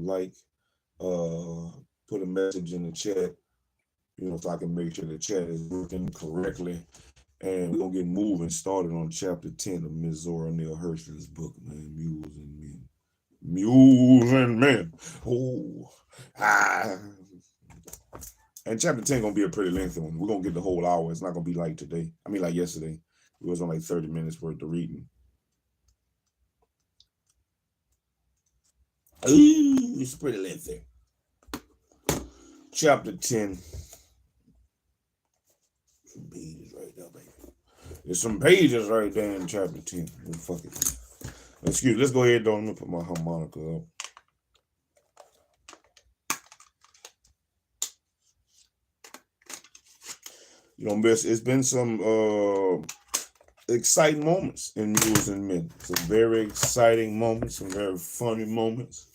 like, put a message in the chat, so I can make sure the chat is working correctly. And we're going to get moving, started on chapter 10 of Miss Zora Neale Hurston's book, man, Mules and Men. Mules and Men. Oh, ah. And chapter 10 going to be a pretty lengthy one. We're going to get the whole hour. It's not going to be like today. I mean, like yesterday. It was only like 30 minutes worth of reading. Ooh, it's pretty lengthy. Chapter 10. Some pages right there, baby. There's some pages right there in chapter 10. Oh, fuck it. Excuse me. Let's go ahead, though. I'm going to put my harmonica up. It's been some exciting moments in Mules and Men. Some very exciting moments, some very funny moments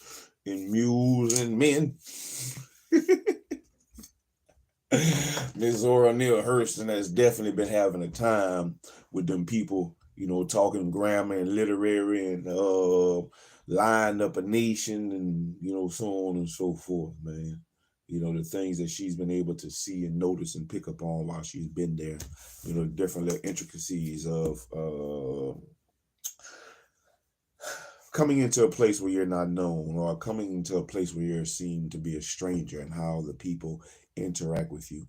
in Mules and Men. Miss Zora Neale Hurston has definitely been having a time with them people, talking grammar and literary and lined up a nation and, so on and so forth, man. The things that she's been able to see and notice and pick up on while she's been there, the different little intricacies of coming into a place where you're not known, or coming into a place where you're seen to be a stranger, and how the people interact with you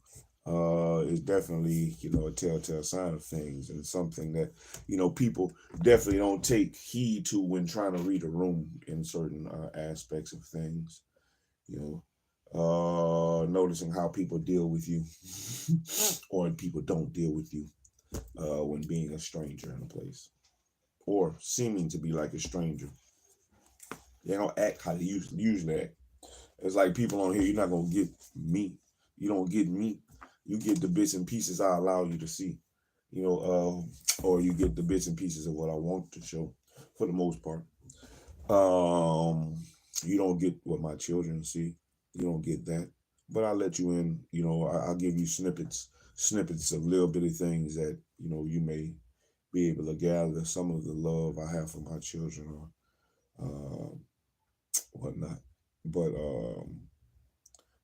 is definitely, a telltale sign of things, and something that, people definitely don't take heed to when trying to read a room in certain aspects of things, noticing how people deal with you or people don't deal with you when being a stranger in a place, or seeming to be like a stranger. They don't act how they usually act. It's like people on here, you're not going to get me. You don't get me. You get the bits and pieces I allow you to see, or you get the bits and pieces of what I want to show for the most part. You don't get what my children see. You don't get that. But I'll let you in, I'll give you snippets of little bitty things that, you may be able to gather some of the love I have for my children or whatnot. But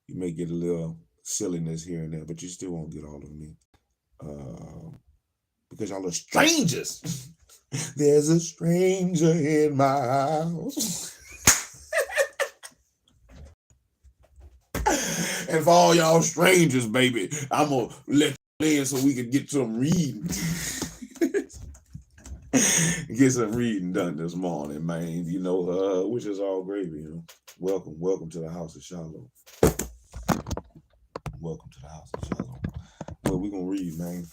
you may get a little silliness here and there, but you still won't get all of me. Because y'all are strangers. There's a stranger in my house. And for all y'all strangers, baby, I'm going to let you in so we can get some reading. Get some reading done this morning, man, which is all gravy, Welcome to the house of SHILO. Welcome to the house of SHILO. Well, we're going to read, man,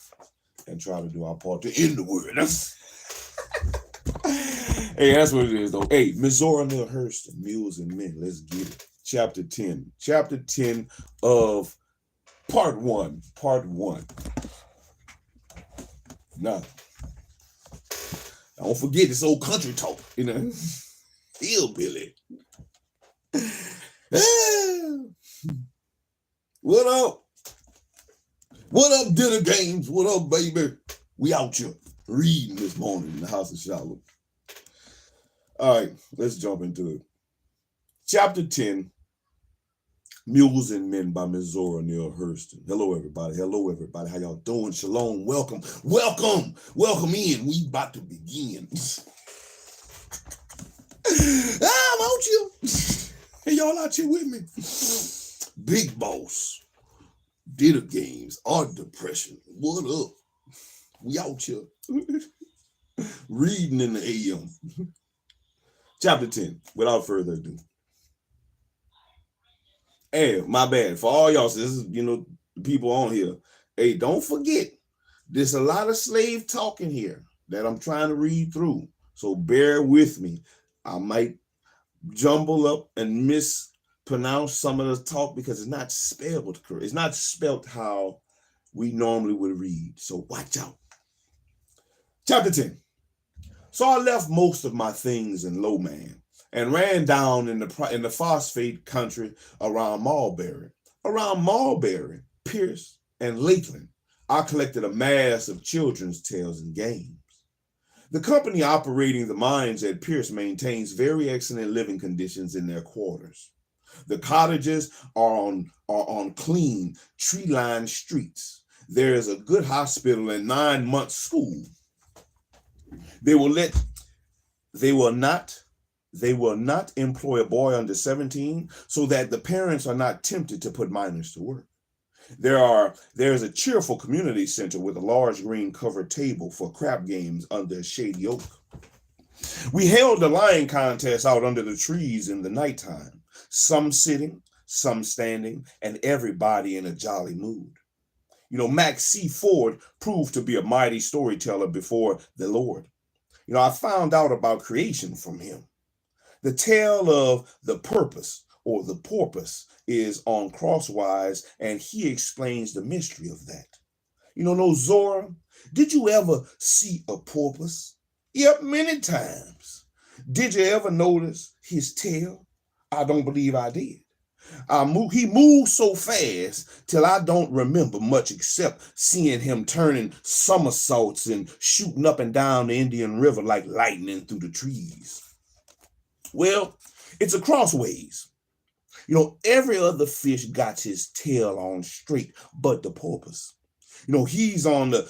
and try to do our part to end the word. Hey, that's what it is, though. Hey, Miss Zora Neale Hurston, Mules and Men, let's get it. Chapter 10. Chapter 10 of part 1. Part 1. Now, don't forget this old country talk, Hillbilly. What up? What up, dinner games? What up, baby? We out here reading this morning in the house of SHILO. All right, let's jump into it. Chapter 10, Mules and Men by Miss Zora Neale Hurston. Hello, everybody. Hello, everybody. How y'all doing? Shalom. Welcome. Welcome. Welcome in. We about to begin. I'm out here. Hey, y'all out here with me. Big Boss. Dinner games. Art depression. What up? We out here. Reading in the AM. Chapter 10. Without further ado. Hey, my bad. For all y'all, so this is, people on here. Hey, don't forget, there's a lot of slave talk in here that I'm trying to read through. So bear with me. I might jumble up and mispronounce some of the talk because it's not spelled correct. It's not spelled how we normally would read. So watch out. Chapter 10. So I left most of my things in Lowman and ran down in the phosphate country around Mulberry, Pierce, and Lakeland. I collected a mass of children's tales and games. The company operating the mines at Pierce maintains very excellent living conditions in their quarters. The cottages are on clean, tree-lined streets. There is a good hospital and 9 months school. They will not employ a boy under 17 so that the parents are not tempted to put minors to work. There is a cheerful community center with a large green covered table for crap games under a shady oak. We held the lion contest out under the trees in the nighttime, some sitting, some standing, and everybody in a jolly mood. Max C. Ford proved to be a mighty storyteller before the Lord. I found out about creation from him. The tale of the purpose or the porpoise is on Crosswise, and he explains the mystery of that. No, Zora, did you ever see a porpoise? Yep, many times. Did you ever notice his tail? I don't believe I did. He moved so fast till I don't remember much except seeing him turning somersaults and shooting up and down the Indian River like lightning through the trees. Well, it's a crossways. Every other fish got his tail on straight, but the porpoise. He's on the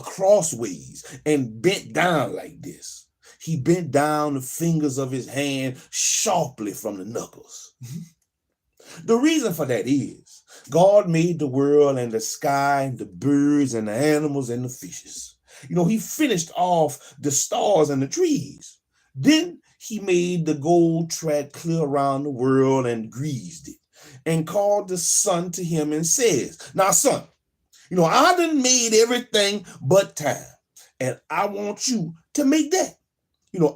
crossways and bent down like this. He bent down the fingers of his hand sharply from the knuckles. The reason for that is God made the world and the sky and the birds and the animals and the fishes. He finished off the stars and the trees. Then he made the gold track clear around the world and greased it and called the sun to him and says, now, son, I done made everything but time, and I want you to make that.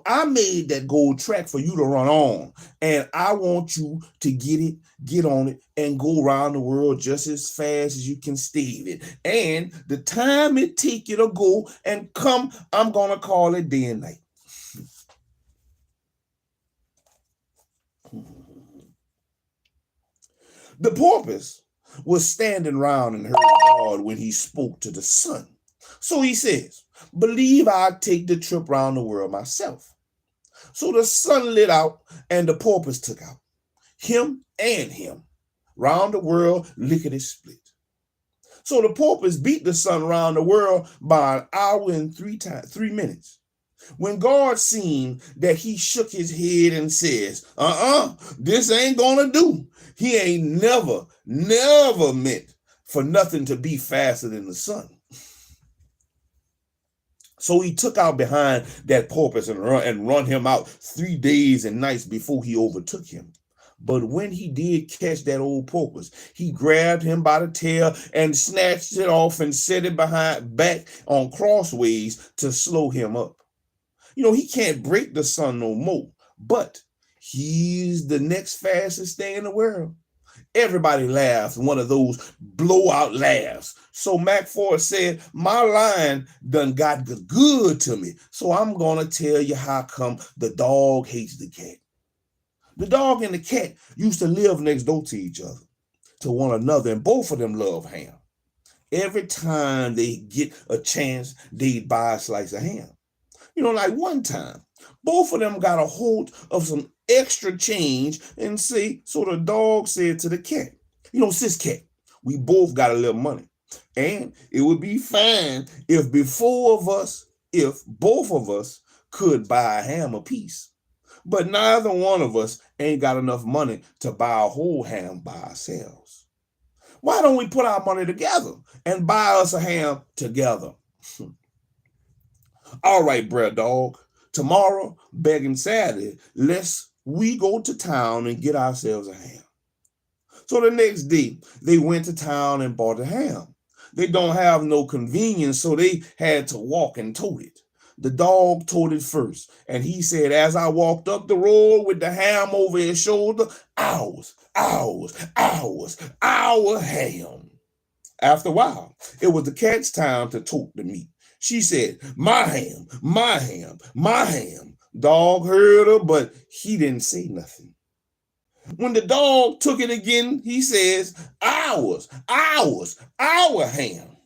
I made that gold track for you to run on, and I want you to get on it, and go around the world just as fast as you can stave it. And the time it take you to go and come, I'm going to call it day and night. The porpoise was standing round and heard God when he spoke to the sun. So he says, believe I'll take the trip round the world myself. So the sun lit out and the porpoise took out. Him and him. Round the world, lickety split. So the porpoise beat the sun round the world by an hour and 3 minutes. When God seen that, he shook his head and says, this ain't gonna do. He ain't never meant for nothing to be faster than the sun. So he took out behind that porpoise and run him out 3 days and nights before he overtook him. But when he did catch that old porpoise, he grabbed him by the tail and snatched it off and set it back on crossways to slow him up. He can't break the sun no more, but he's the next fastest thing in the world. Everybody laughed, one of those blowout laughs. So Mac Ford said, my line done got good to me. So I'm going to tell you how come the dog hates the cat. The dog and the cat used to live next door to each other, to one another, and both of them love ham. Every time they get a chance, they'd buy a slice of ham. Like one time, both of them got a hold of some extra change and so the dog said to the cat, sis cat, we both got a little money, and it would be fine if both of us could buy a ham apiece. But neither one of us ain't got enough money to buy a whole ham by ourselves. Why don't we put our money together and buy us a ham together? All right, bruh dog. Tomorrow, begging Saturday, we go to town and get ourselves a ham. So the next day, they went to town and bought a ham. They don't have no convenience, so they had to walk and tote it. The dog told it first, and he said, as I walked up the road with the ham over his shoulder, ours ham. After a while, it was the cat's time to tote the meat. She said, my ham, my ham, my ham. Dog heard her, but he didn't say nothing. When the dog took it again, he says, our ham.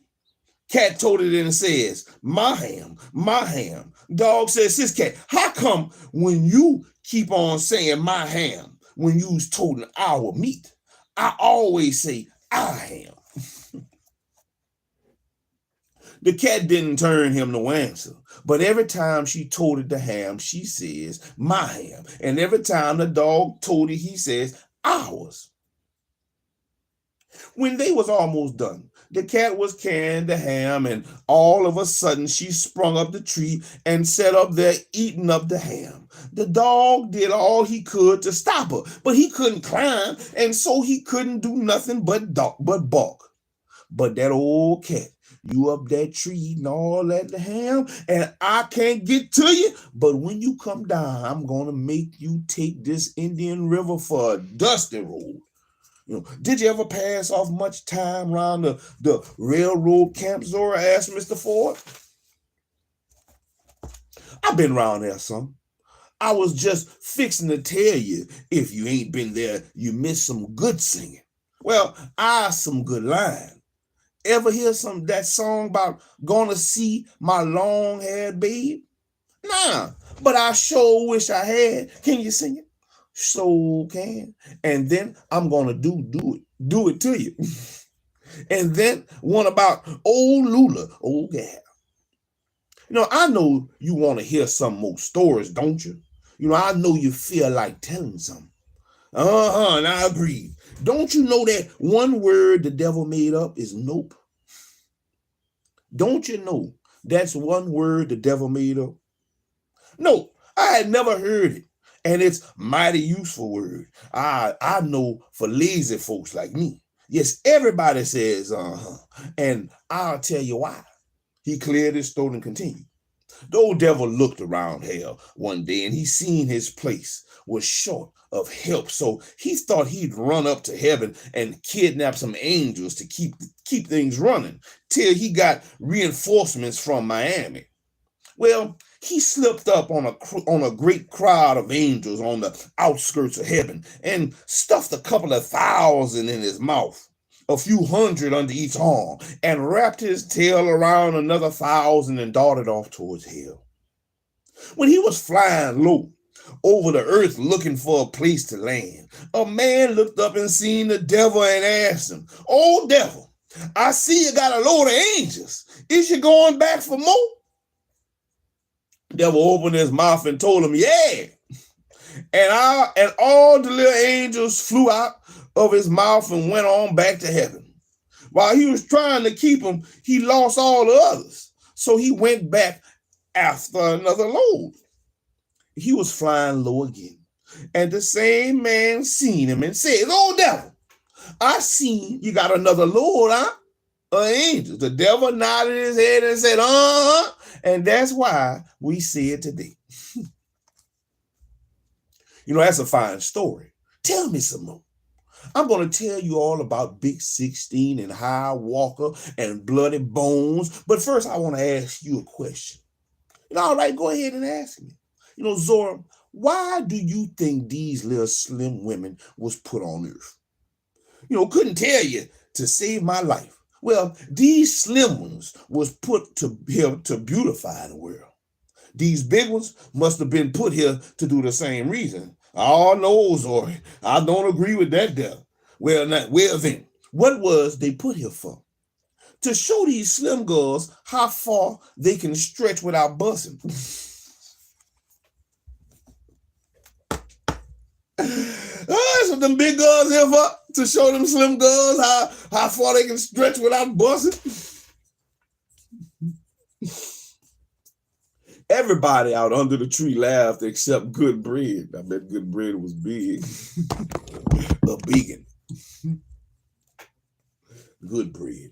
Cat toted it and says, my ham, my ham. Dog says, sis cat, how come when you keep on saying my ham, when you's toting our meat, I always say I ham? The cat didn't turn him no answer, but every time she toted the ham, she says, my ham. And every time the dog toted, he says, ours. When they was almost done, the cat was carrying the ham, and all of a sudden she sprung up the tree and sat up there eating up the ham. The dog did all he could to stop her, but he couldn't climb, and so he couldn't do nothing but bark. But that old cat, you up that tree eating all that ham, and I can't get to you, but when you come down, I'm gonna make you take this Indian River for a dusty road. Did you ever pass off much time around the railroad camp, Zora asked Mr. Ford. I've been around there some. I was just fixing to tell you, if you ain't been there, you missed some good singing. Well, some good line. Ever hear that song about gonna see my long-haired babe? Nah, but I sure wish I had. Can you sing it? So can. And then I'm gonna do it to you. And then one about old Lula, old gal. I know you want to hear some more stories, don't you? I know you feel like telling some. And I agree. Don't you know that one word the devil made up is nope? Don't you know that's one word the devil made up? No, I had never heard it. And it's mighty useful word. I know for lazy folks like me. Yes, everybody says and I'll tell you why. He cleared his throat and continued. The old devil looked around hell one day, and he seen his place was short of help. So he thought he'd run up to heaven and kidnap some angels to keep things running till he got reinforcements from Miami. Well, he slipped up on a great crowd of angels on the outskirts of heaven and stuffed a couple of thousand in his mouth, a few hundred under each arm, and wrapped his tail around another 1,000 and darted off towards hell. When he was flying low over the earth looking for a place to land, a man looked up and seen the devil and asked him, "Oh, devil, I see you got a load of angels. Is you going back for more?" Devil opened his mouth and told him, "Yeah." And all the little angels flew out of his mouth and went on back to heaven. While he was trying to keep them, he lost all the others. So he went back after another load. He was flying low again. And the same man seen him and said, "Oh, devil, I seen you got another load, huh? Angels." The devil nodded his head and said, And that's why we see it today. That's a fine story. Tell me some more. I'm going to tell you all about Big 16 and High Walker and Bloody Bones. But first, I want to ask you a question. All right, go ahead and ask me. Zora, why do you think these little slim women was put on earth? Couldn't tell you to save my life. Well, these slim ones was put to here to beautify the world. These big ones must have been put here to do the same reason. Oh, no, Zora, I don't agree with that devil. Well, then, what was they put here for? To show these slim girls how far they can stretch without busting. That's what them big girls here for, to show them slim girls how far they can stretch without busting. Everybody out under the tree laughed except Good Bread. I bet Good Bread was big. A vegan. Good Bread.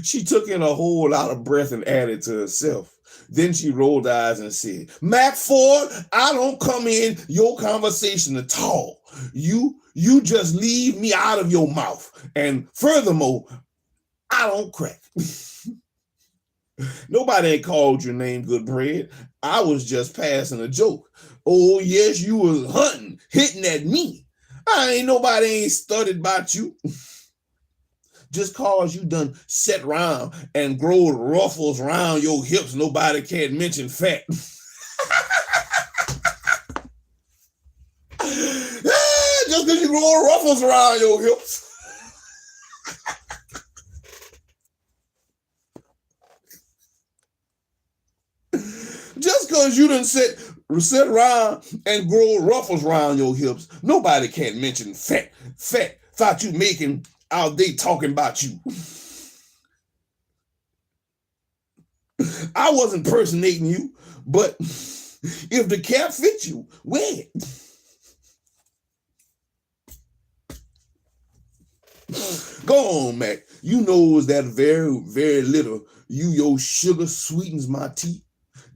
She took in a whole lot of breath and added to herself. Then she rolled eyes and said, "Mac Ford, I don't come in your conversation at all. You just leave me out of your mouth. And furthermore, I don't crack." Nobody ain't called your name, Good Bread. I was just passing a joke. Oh, yes, you was hunting, hitting at me. Nobody ain't studied about you. Just cause you done sit around and grow ruffles around your hips, nobody can't mention fat. Just because you grow ruffles around your hips. Just because you done sit around and grow ruffles around your hips, nobody can't mention fat. Thought you making out they talking about you. I wasn't impersonating you, but if the cap fits you, wear it. Go on, Mac. You know that very, very little. Your sugar sweetens my tea.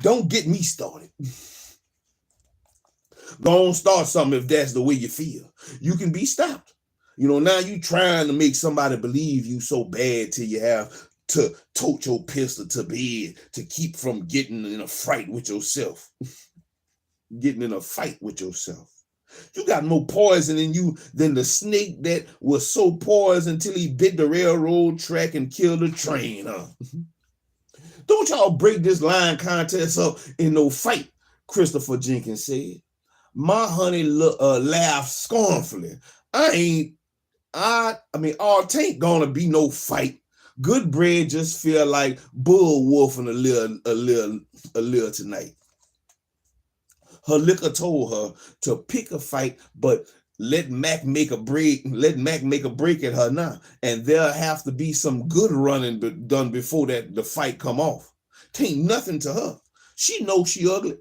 Don't get me started. Go on, start something if that's the way you feel. You can be stopped. Now you trying to make somebody believe you so bad till you have to tote your pistol to bed to keep from getting in a fight with yourself. Getting in a fight with yourself. You got more poison in you than the snake that was so poisoned until he bit the railroad track and killed the train, huh? Don't y'all break this line contest up in no fight, Christopher Jenkins said. My honey laughed scornfully. It ain't gonna be no fight. Good bread just feel like bull wolfing a little tonight. Her liquor told her to pick a fight, but let Mac make a break at her now. And there'll have to be some good running done before the fight come off. Tain't nothing to her. She knows she ugly.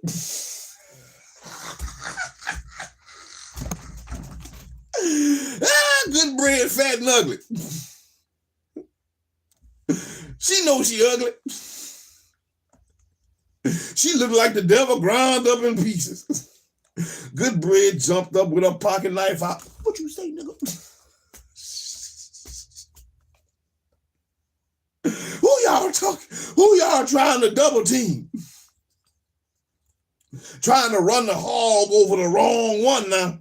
Good bread, fat and ugly. She knows she ugly. She looked like the devil ground up in pieces. Good bread jumped up with her pocket knife out. What you say, nigga? Who y'all talking? Who y'all trying to double team? Trying to run the hog over the wrong one now.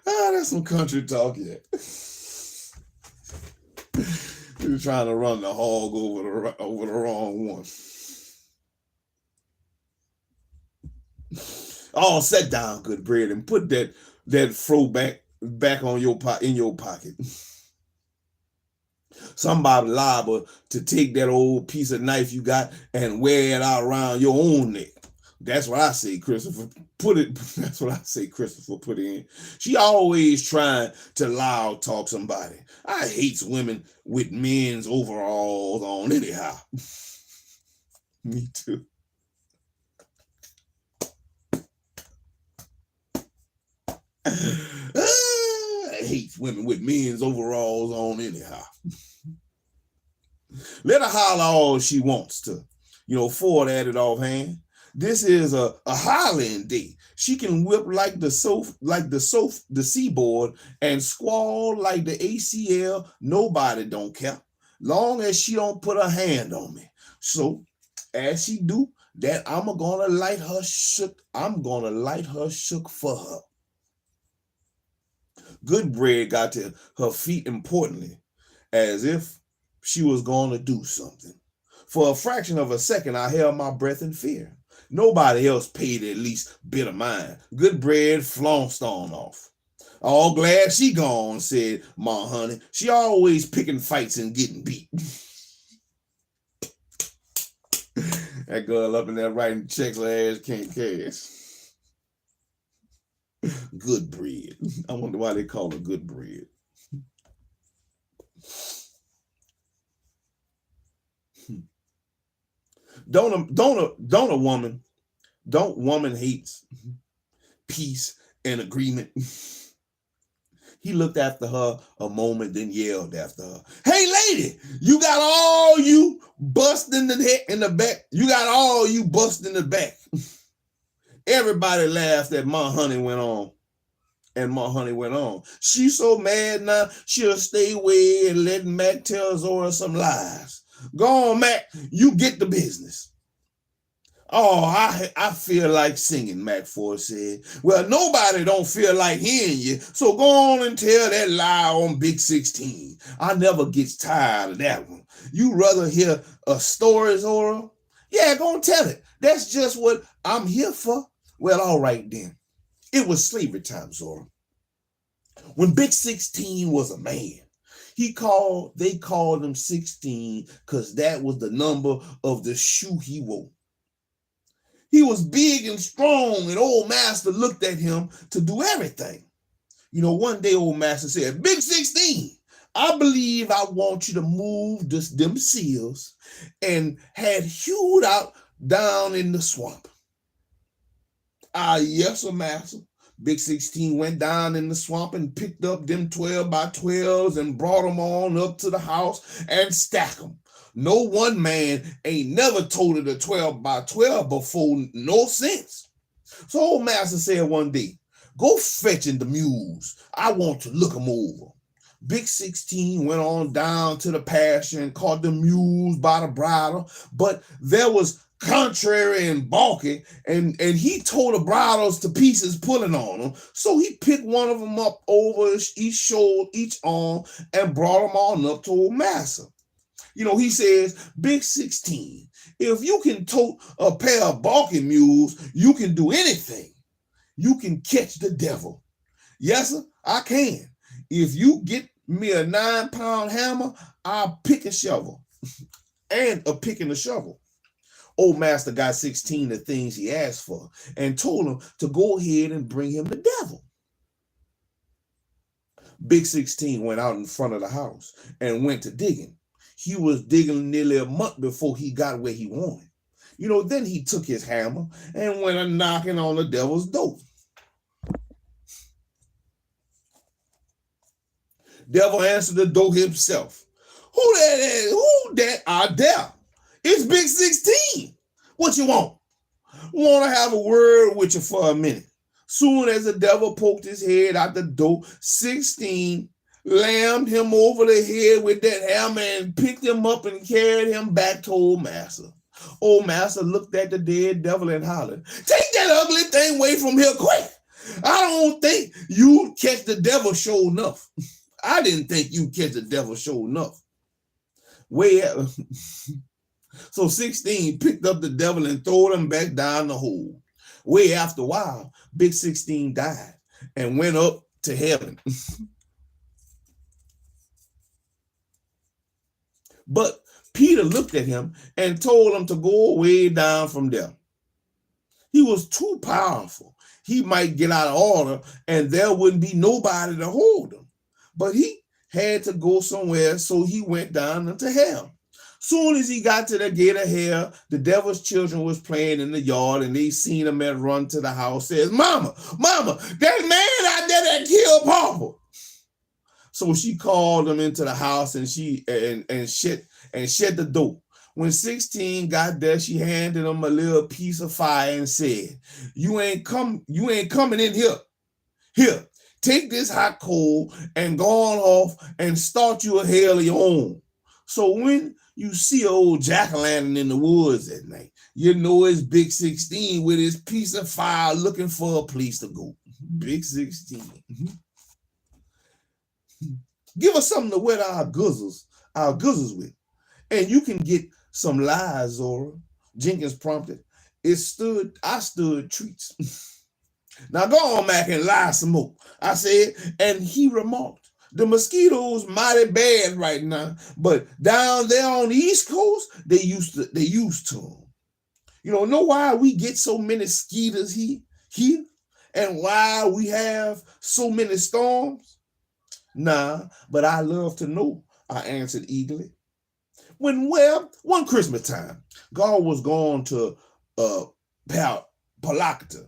That's some country talk, yeah. You're trying to run the hog over the wrong one. Oh, sit down, good bread, and put that fro back on in your pocket. Somebody liable to take that old piece of knife you got and wear it out around your own neck. That's what I say, Christopher. That's what I say, Christopher put in. She always trying to loud talk somebody. I hates women with men's overalls on anyhow. Me too. I hate women with men's overalls on anyhow. Let her holler all she wants to. Ford added offhand. This is a hollering day. She can whip like the seaboard and squall like the ACL. Nobody don't care. Long as she don't put her hand on me. So as she do that, I'm gonna light her shook for her. Good bread got to her feet importantly, as if she was gonna do something. For a fraction of a second, I held my breath in fear. Nobody else paid at least bit of mine. Good bread flounced on off. All glad she gone, said my honey. She always picking fights and getting beat. That girl up in there writing checks her ass can't cash. Good bread. I wonder why they call her good bread. Don't woman hates peace and agreement? He looked after her a moment, then yelled after her. Hey, lady, you got all you bust in the head in the back. You got all you bust in the back. Everybody laughed at my honey went on. And my honey went on. She's so mad now, she'll stay away and let Mac tell Zora some lies. Go on, Mac, you get the business. Oh, I feel like singing, Mac Ford said. Well, nobody don't feel like hearing you, so go on and tell that lie on Big 16. I never gets tired of that one. You rather hear a story, Zora? Yeah, go and tell it. That's just what I'm here for. Well, all right then. It was slavery time, Zora. When Big 16 was a man, they called him 16 because that was the number of the shoe he wore. He was big and strong, and old master looked at him to do everything. You know, one day old master said, Big 16, I believe I want you to move them seals, and had hewed out down in the swamp. Yes, sir, master. Big 16 went down in the swamp and picked up them 12 by 12s and brought them on up to the house and stacked them. No one man ain't never toted a 12 by 12 before, no sense. So old master said one day, go fetching the mules. I want to look them over. Big 16 went on down to the pasture and caught the mules by the bridle, but there was contrary and balky, and he tore the bridles to pieces pulling on them. So he picked one of them up over each shoulder, each arm, and brought them on up to old master. You know, he says, Big 16, if you can tote a pair of balky mules, you can do anything. You can catch the devil. Yes, sir, I can. If you get me a 9-pound hammer, I'll pick a shovel and a pick and a shovel. Old master got 16 the things he asked for and told him to go ahead and bring him the devil. Big 16 went out in front of the house and went to digging. He was digging nearly a month before he got where he wanted. You know, then he took his hammer and went a knocking on the devil's door. Devil answered the door himself. Who that is? Who that are there? It's Big 16. What you want? Want to have a word with you for a minute. Soon as the devil poked his head out the door, 16 lammed him over the head with that hammer and picked him up and carried him back to old master. Old master looked at the dead devil and hollered, take that ugly thing away from here quick. I don't think you catch the devil sure enough. I didn't think you catch the devil sure enough. So 16 picked up the devil and threw him back down the hole. Way after a while, Big 16 died and went up to heaven. But Peter looked at him and told him to go way down from there. He was too powerful. He might get out of order and there wouldn't be nobody to hold him. But he had to go somewhere, so he went down into hell. Soon as he got to the gate of hell, the devil's children was playing in the yard, and they seen him and run to the house, says, Mama, that man out there that killed Papa. So she called him into the house and shut the door. When 16 got there, she handed him a little piece of fire and said, You ain't coming in here. Here, take this hot coal and go on off and start you a hell of your own. So when you see an old jack-o'-lantern in the woods at night, you know it's Big 16 with his piece of fire looking for a place to go. Big 16. Give us something to wet our guzzles with. And you can get some lies, Zora. Jenkins prompted. I stood treats. Now go on, Mac, and lie some more. I said, and he remarked, the mosquitoes mighty bad right now, but down there on the East Coast, they used to them. You know why we get so many mosquitoes here and why we have so many storms? Nah, but I love to know, I answered eagerly. One Christmas time, God was going to Palactica.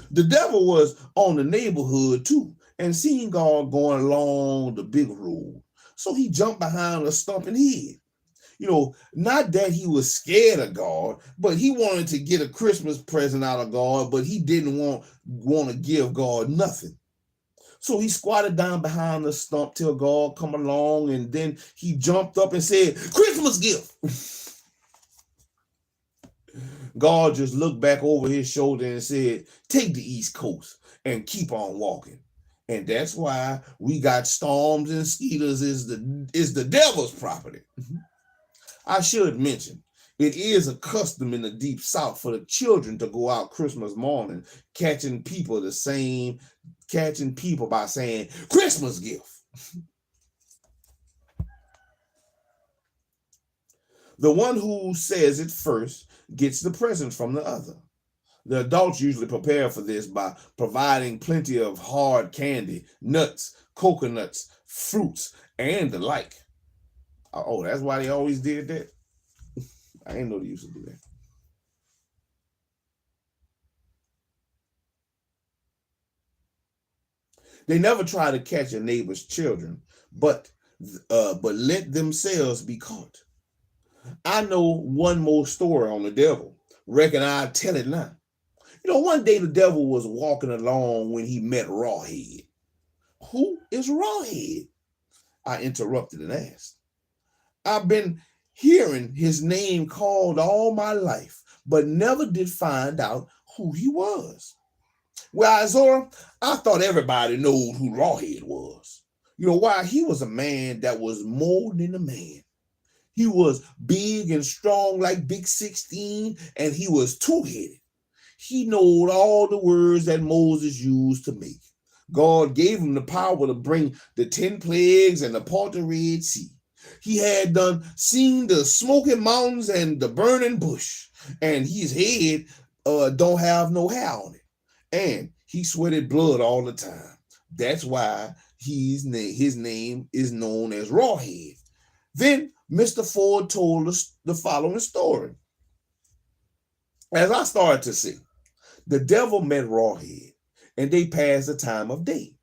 The devil was on the neighborhood too and seen God going along the big road. So he jumped behind a stump and hid. You know, not that he was scared of God, but he wanted to get a Christmas present out of God, but he didn't want to give God nothing. So he squatted down behind the stump till God come along, and then he jumped up and said, Christmas gift. God just looked back over his shoulder and said, take the East Coast and keep on walking. And that's why we got storms and skeeters is the devil's property. I should mention, it is a custom in the Deep South for the children to go out Christmas morning catching people by saying Christmas gift. The one who says it first gets the present from the other. The adults usually prepare for this by providing plenty of hard candy, nuts, coconuts, fruits, and the like. Oh, that's why they always did that? I didn't know they used to do that. They never try to catch a neighbor's children, but let themselves be caught. I know one more story on the devil. Reckon I'll tell it now. One day the devil was walking along when he met Rawhead. Who is Rawhead? I interrupted and asked. I've been hearing his name called all my life, but never did find out who he was. Well, Zora, I thought everybody knew who Rawhead was. Why? He was a man that was more than a man. He was big and strong like Big 16, and he was two-headed. He knowed all the words that Moses used to make. God gave him the power to bring the 10 plagues and to part the Red Sea. He had seen the smoking mountains and the burning bush, and his head don't have no hair on it. And he sweated blood all the time. That's why his name is known as Rawhead. Then Mr. Ford told us the following story. As I started to see, the devil met Rawhead, and they passed the time of day.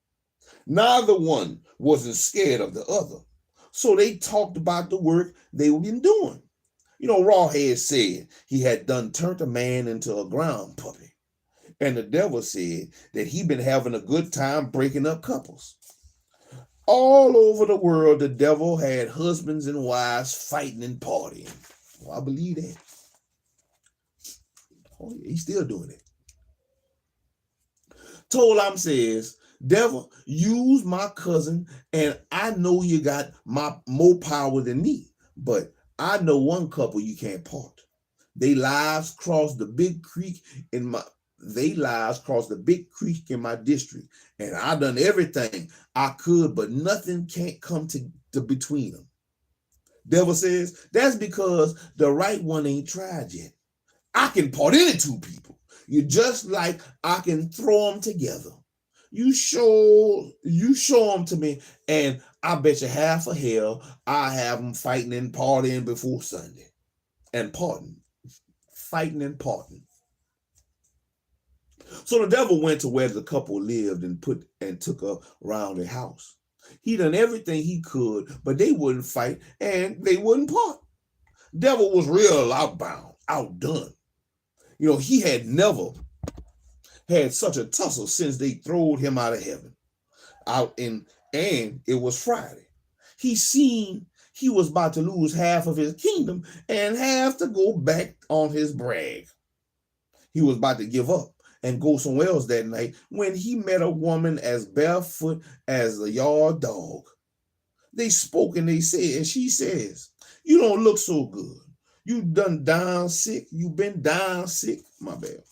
Neither one wasn't scared of the other, so they talked about the work they were been doing. Rawhead said he had turned a man into a ground puppy, and the devil said that he'd been having a good time breaking up couples. All over the world, the devil had husbands and wives fighting and partying. Well, I believe that. Oh, yeah, he's still doing it. Tolam says, devil, use my cousin, and I know you got more power than me, but I know one couple you can't part. They lives cross the big creek in my district, and I done everything I could, but nothing can't come to between them. Devil says, that's because the right one ain't tried yet. I can part any two people. You just like I can throw them together. You show them to me, and I bet you half of hell I have them fighting and partying before Sunday. And parting. Fighting and parting. So the devil went to where the couple lived and took her around their house. He done everything he could, but they wouldn't fight and they wouldn't part. Devil was real outdone. He had never had such a tussle since they throwed him out of heaven. And it was Friday. He seen he was about to lose half of his kingdom and have to go back on his brag. He was about to give up and go somewhere else that night when he met a woman as barefoot as a yard dog. They spoke and she says, you don't look so good. You done down sick. You been down sick. My bad.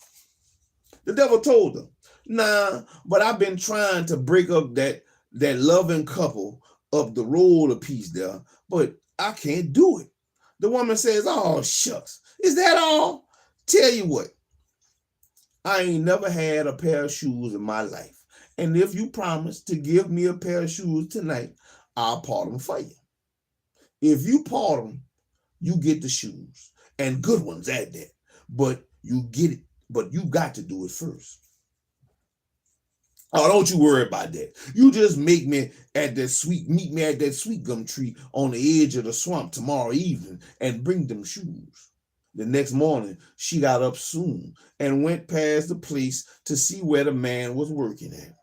The devil told her, nah, but I've been trying to break up that loving couple up the road a piece there, but I can't do it. The woman says, oh, shucks. Is that all? Tell you what, I ain't never had a pair of shoes in my life. And if you promise to give me a pair of shoes tonight, I'll part them for you. If you part them, you get the shoes, and good ones at that. But you got to do it first. Oh, don't you worry about that. You just meet me at that sweet gum tree on the edge of the swamp tomorrow evening and bring them shoes. The next morning, she got up soon and went past the place to see where the man was working at.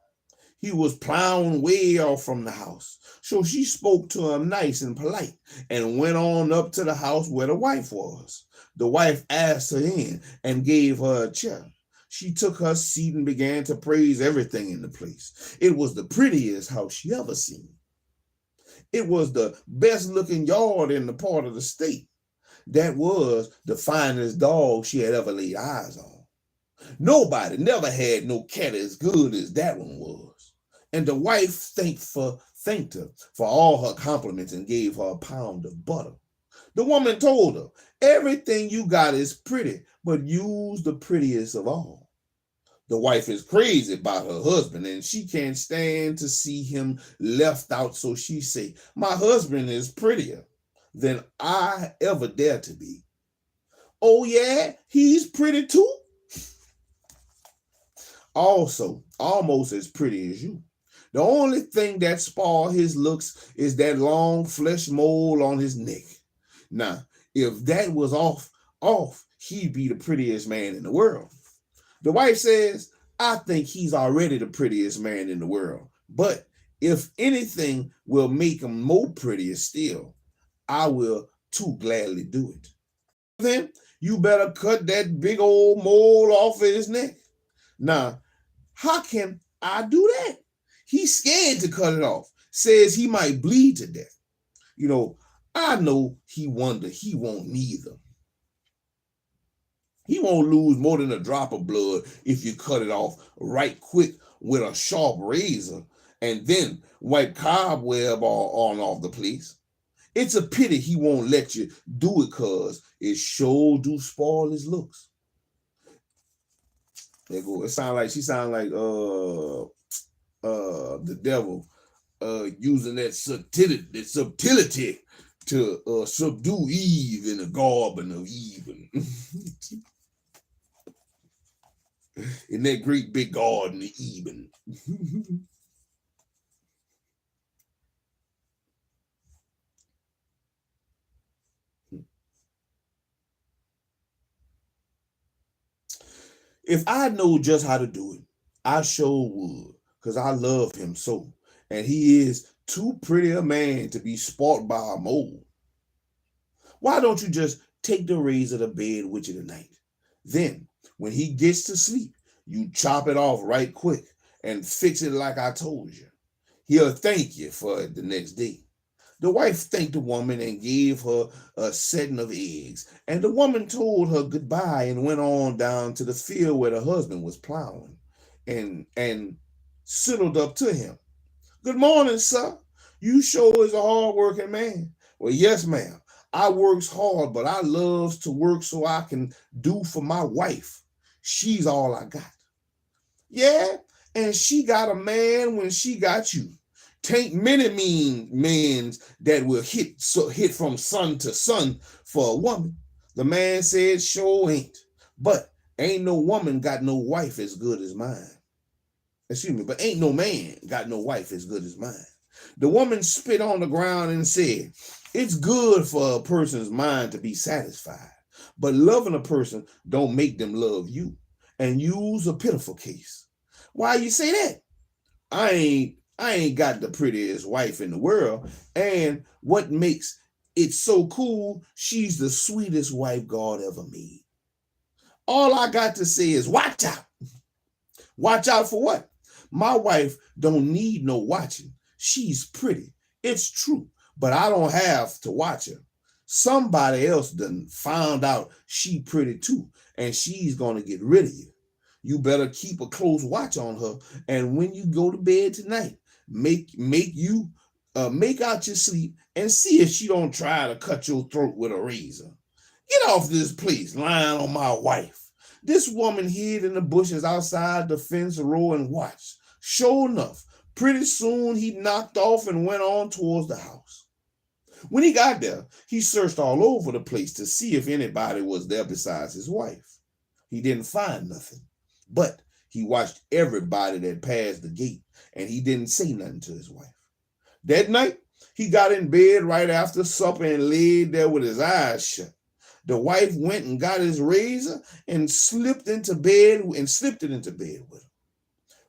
He was plowing way off from the house. So she spoke to him nice and polite and went on up to the house where the wife was. The wife asked her in and gave her a chair. She took her seat and began to praise everything in the place. It was the prettiest house she ever seen. It was the best looking yard in the part of the state. That was the finest dog she had ever laid eyes on. Nobody never had no cat as good as that one was. And the wife thanked her for all her compliments and gave her a pound of butter. The woman told her, everything you got is pretty, but use the prettiest of all. The wife is crazy about her husband and she can't stand to see him left out. So she say, my husband is prettier than I ever dare to be. Oh yeah, he's pretty too. Also, almost as pretty as you. The only thing that spoils his looks is that long flesh mole on his neck. Now, if that was off, he'd be the prettiest man in the world. The wife says, I think he's already the prettiest man in the world. But if anything will make him more prettier still, I will too gladly do it. Then you better cut that big old mole off of his neck. Now, how can I do that? He's scared to cut it off. Says he might bleed to death. You know, I know he won't neither. He won't lose more than a drop of blood if you cut it off right quick with a sharp razor and then wipe cobweb on off the place. It's a pity he won't let you do it cause it sure do spoil his looks. There go. She sound like the devil using that subtlety to subdue Eve in the garden of Eden. In that great big garden of Eden. If I know just how to do it, I sure would, because I love him so. And he is too pretty a man to be spoilt by a mole. Why don't you just take the razor to bed with you tonight? Then, when he gets to sleep, you chop it off right quick and fix it like I told you. He'll thank you for it the next day. The wife thanked the woman and gave her a setting of eggs. And the woman told her goodbye and went on down to the field where the husband was plowing and sidled up to him. Good morning, sir. You sure is a hard-working man. Well, yes, ma'am. I works hard, but I loves to work so I can do for my wife. She's all I got. Yeah, and she got a man when she got you. Tain't many men that will hit from sun to sun for a woman. The man said, sure ain't. But ain't no woman got no wife as good as mine. Excuse me, but ain't no man got no wife as good as mine. The woman spit on the ground and said, it's good for a person's mind to be satisfied, but loving a person don't make them love you. And you's a pitiful case. Why you say that? I ain't got the prettiest wife in the world. And what makes it so cool, she's the sweetest wife God ever made. All I got to say is watch out. Watch out for what? My wife don't need no watching. She's pretty. It's true, but I don't have to watch her. Somebody else done found out she pretty too, and she's gonna get rid of you. You better keep a close watch on her, and when you go to bed tonight, make out your sleep and see if she don't try to cut your throat with a razor. Get off this place lying on my wife. This woman hid in the bushes outside the fence row and watched. Sure enough, pretty soon he knocked off and went on towards the house. When he got there, he searched all over the place to see if anybody was there besides his wife. He didn't find nothing, but he watched everybody that passed the gate, and he didn't say nothing to his wife. That night, he got in bed right after supper and laid there with his eyes shut. The wife went and got his razor and slipped it into bed with him.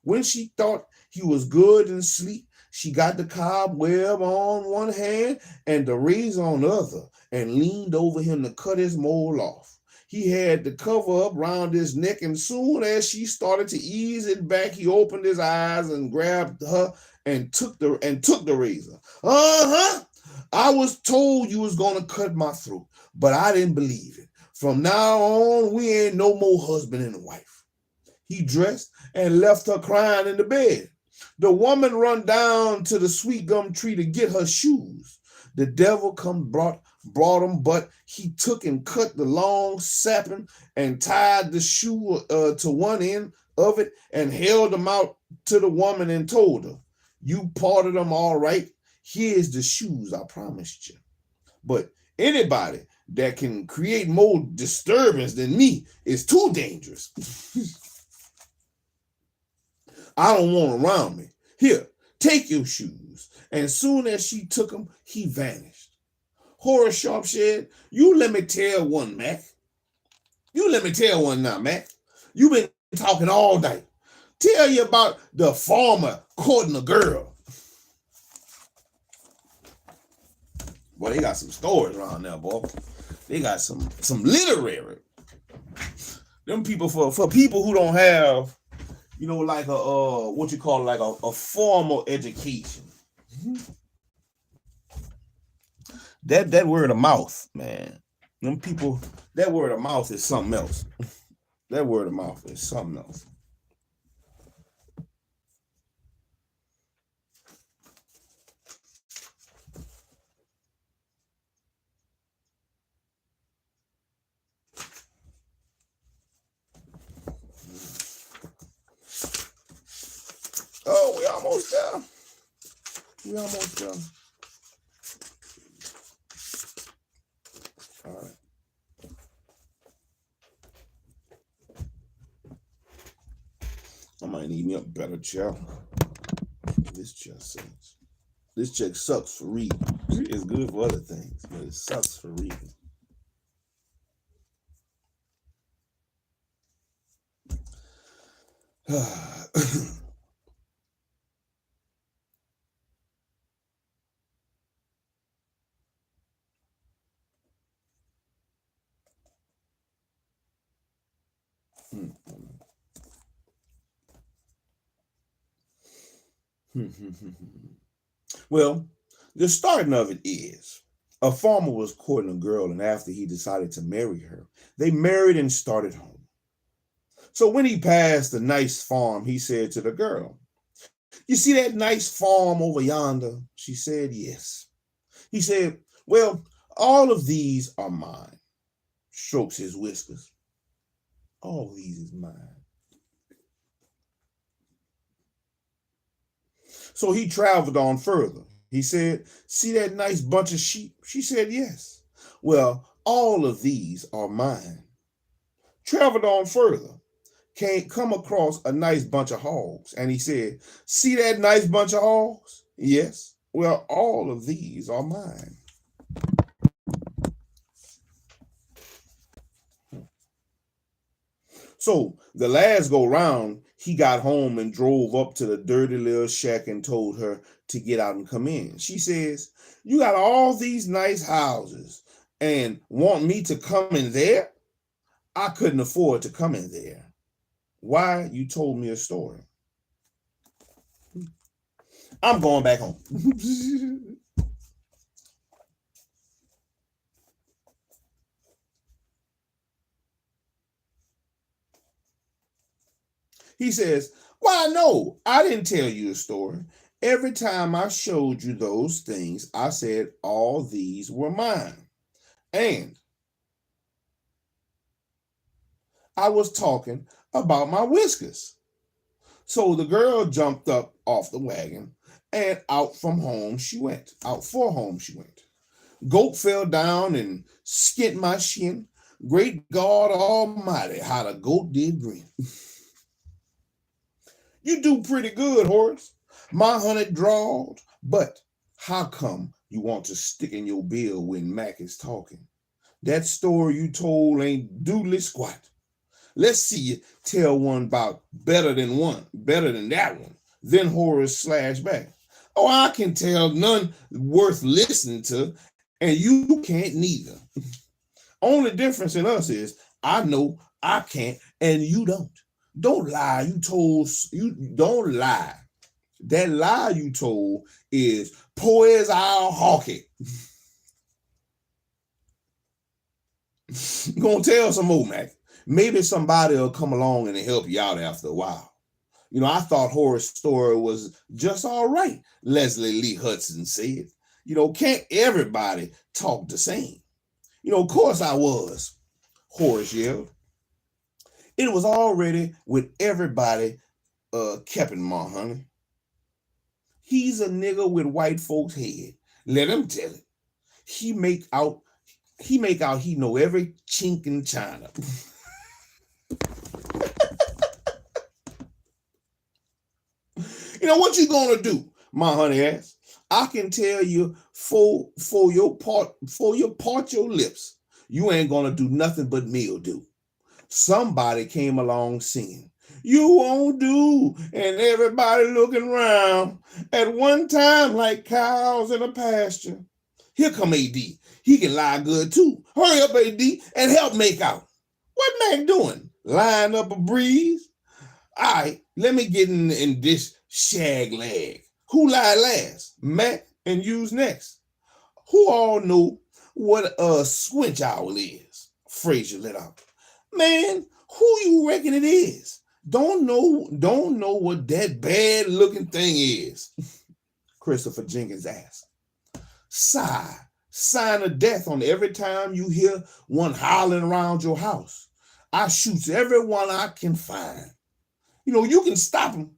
When she thought He was good and sleep. She got the cobweb on one hand and the razor on the other and leaned over him to cut his mole off. He had the cover up round his neck, and soon as she started to ease it back, he opened his eyes and grabbed her and took the razor. I was told you was gonna cut my throat, but I didn't believe it. From now on, we ain't no more husband and wife. He dressed and left her crying in the bed. The woman run down to the sweet gum tree to get her shoes. The devil brought him, but he took and cut the long sapling and tied the shoe to one end of it and held them out to the woman and told her, "You parted them all right. Here's the shoes I promised you. But anybody that can create more disturbance than me is too dangerous. I don't want him around me. Here, take your shoes." And soon as she took them, he vanished. Horace Sharp said, "You let me tell one, Mac. You let me tell one now, Mac. You've been talking all night. Tell you about the farmer courting a girl." Boy, they got some stories around there, boy. They got some literary. Them people for people who don't have, like a formal education. That word of mouth, man. Them people, that word of mouth is something else. That word of mouth is something else. Oh, we almost there. We almost done. All right. I might need me a better chair. This chair sucks. This chair sucks for reading. It's good for other things, but it sucks for reading. Well, the starting of it is a farmer was courting a girl, and after he decided to marry her, they married and started home. So when he passed a nice farm, he said to the girl, "You see that nice farm over yonder?" She said, "Yes." He said, "Well, all of these are mine." Strokes his whiskers. "All these is mine." So he traveled on further. He said, "See that nice bunch of sheep?" She said, "Yes." "Well, all of these are mine." Traveled on further. Can't come across a nice bunch of hogs. And he said, "See that nice bunch of hogs?" "Yes." "Well, all of these are mine." So the last go round, he got home and drove up to the dirty little shack and told her to get out and come in. She says, "You got all these nice houses and want me to come in there? I couldn't afford to come in there. Why? You told me a story." I'm going back home. He says, "Why, no, I didn't tell you a story. Every time I showed you those things, I said all these were mine. And I was talking about my whiskers." So the girl jumped up off the wagon and out for home she went. Goat fell down and skint my shin. Great God Almighty, how the goat did grin. "You do pretty good, Horace," my honey drawled. "But how come you want to stick in your bill when Mac is talking? That story you told ain't doodly squat. Let's see you tell one about better than that one. Then Horace slashed back. Oh, I can tell none worth listening to, and you can't neither. Only difference in us is I know I can't and you don't. Don't lie. You don't lie. That lie you told is poor as our hockey. Gonna tell some more, Mac. Maybe somebody will come along and help you out after a while. I thought Horace's story was just all right, Leslie Lee Hudson said. Can't everybody talk the same? Of course I was, Horace yelled. It was already with everybody capping my honey. He's a nigger with white folks' head. Let him tell it. He make out he know every chink in China. What you gonna do? My honey asked. I can tell you for your part your lips, you ain't gonna do nothing but mildew. Somebody came along singing, you won't do, and everybody looking around at one time like cows in a pasture. Here come AD. He can lie good too. Hurry up, AD, and help make out. What Mac doing? Lying up a breeze? All right, let me get in this shag leg. Who lied last? Mac and you's next. Who all know what a squinch owl is? Frazier let out. Man, who you reckon it is? Don't know what that bad looking thing is. Christopher Jenkins asked. Sign of death on every time you hear one howling around your house. I shoots everyone I can find. You can stop them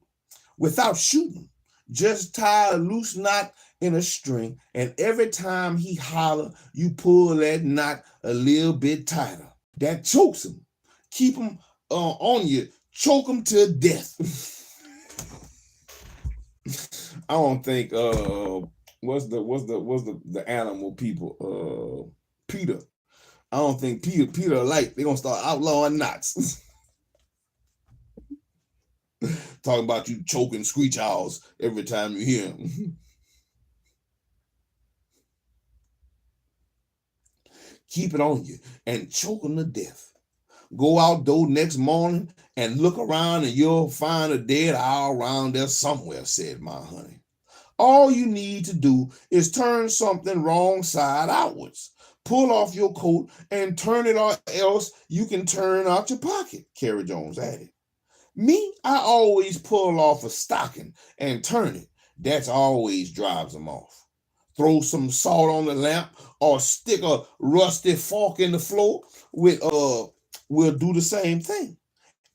without shooting. Just tie a loose knot in a string, and every time he holler, you pull that knot a little bit tighter. That chokes him. Keep him on you. Choke him to death. I don't think what's the animal people? Peter. I don't think Peter like they're gonna start outlawing knots. Talking about you choking screech owls every time you hear them. Keep it on you and choke them to death. Go out though next morning and look around and you'll find a dead owl around there somewhere, said my honey. All you need to do is turn something wrong side outwards. Pull off your coat and turn it, or else you can turn out your pocket, Carrie Jones added. Me, I always pull off a stocking and turn it. That's always drives them off. Throw some salt on the lamp or stick a rusty fork in the floor will do the same thing.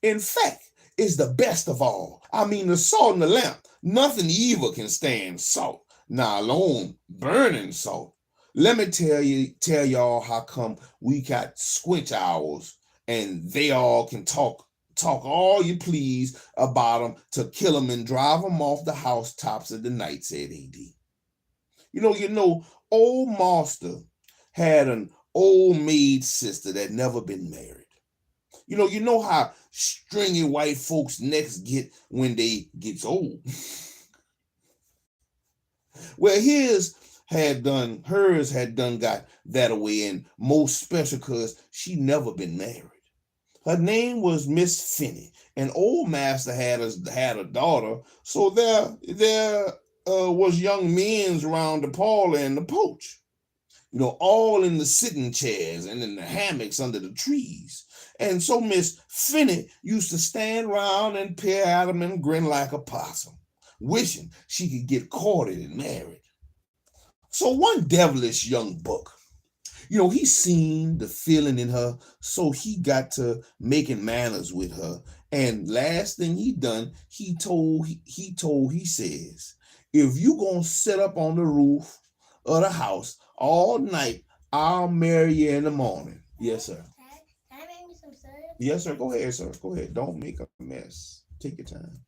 In fact, it's the best of all. I mean, the salt in the lamp, nothing evil can stand salt, not alone burning salt. Let me tell y'all how come we got squinch owls and they all can talk all you please about them to kill them and drive them off the housetops of the night, said AD. Old Master had an old maid sister that never been married. You know how stringy white folks' necks get when they gets old. Well, hers had done got that away, and most special because she never been married. Her name was Miss Finney, and old master had a daughter, so there was young men's around the parlor and the porch. All in the sitting chairs and in the hammocks under the trees. And so Miss Finney used to stand around and peer at them and grin like a possum, wishing she could get courted and married. So one devilish young buck, he seen the feeling in her, so he got to making manners with her. And last thing he done, he says, if you gonna sit up on the roof of the house all night, I'll marry you in the morning. Yes, sir. Can I make me some soda? Yes, sir. Go ahead, sir. Go ahead. Don't make a mess. Take your time.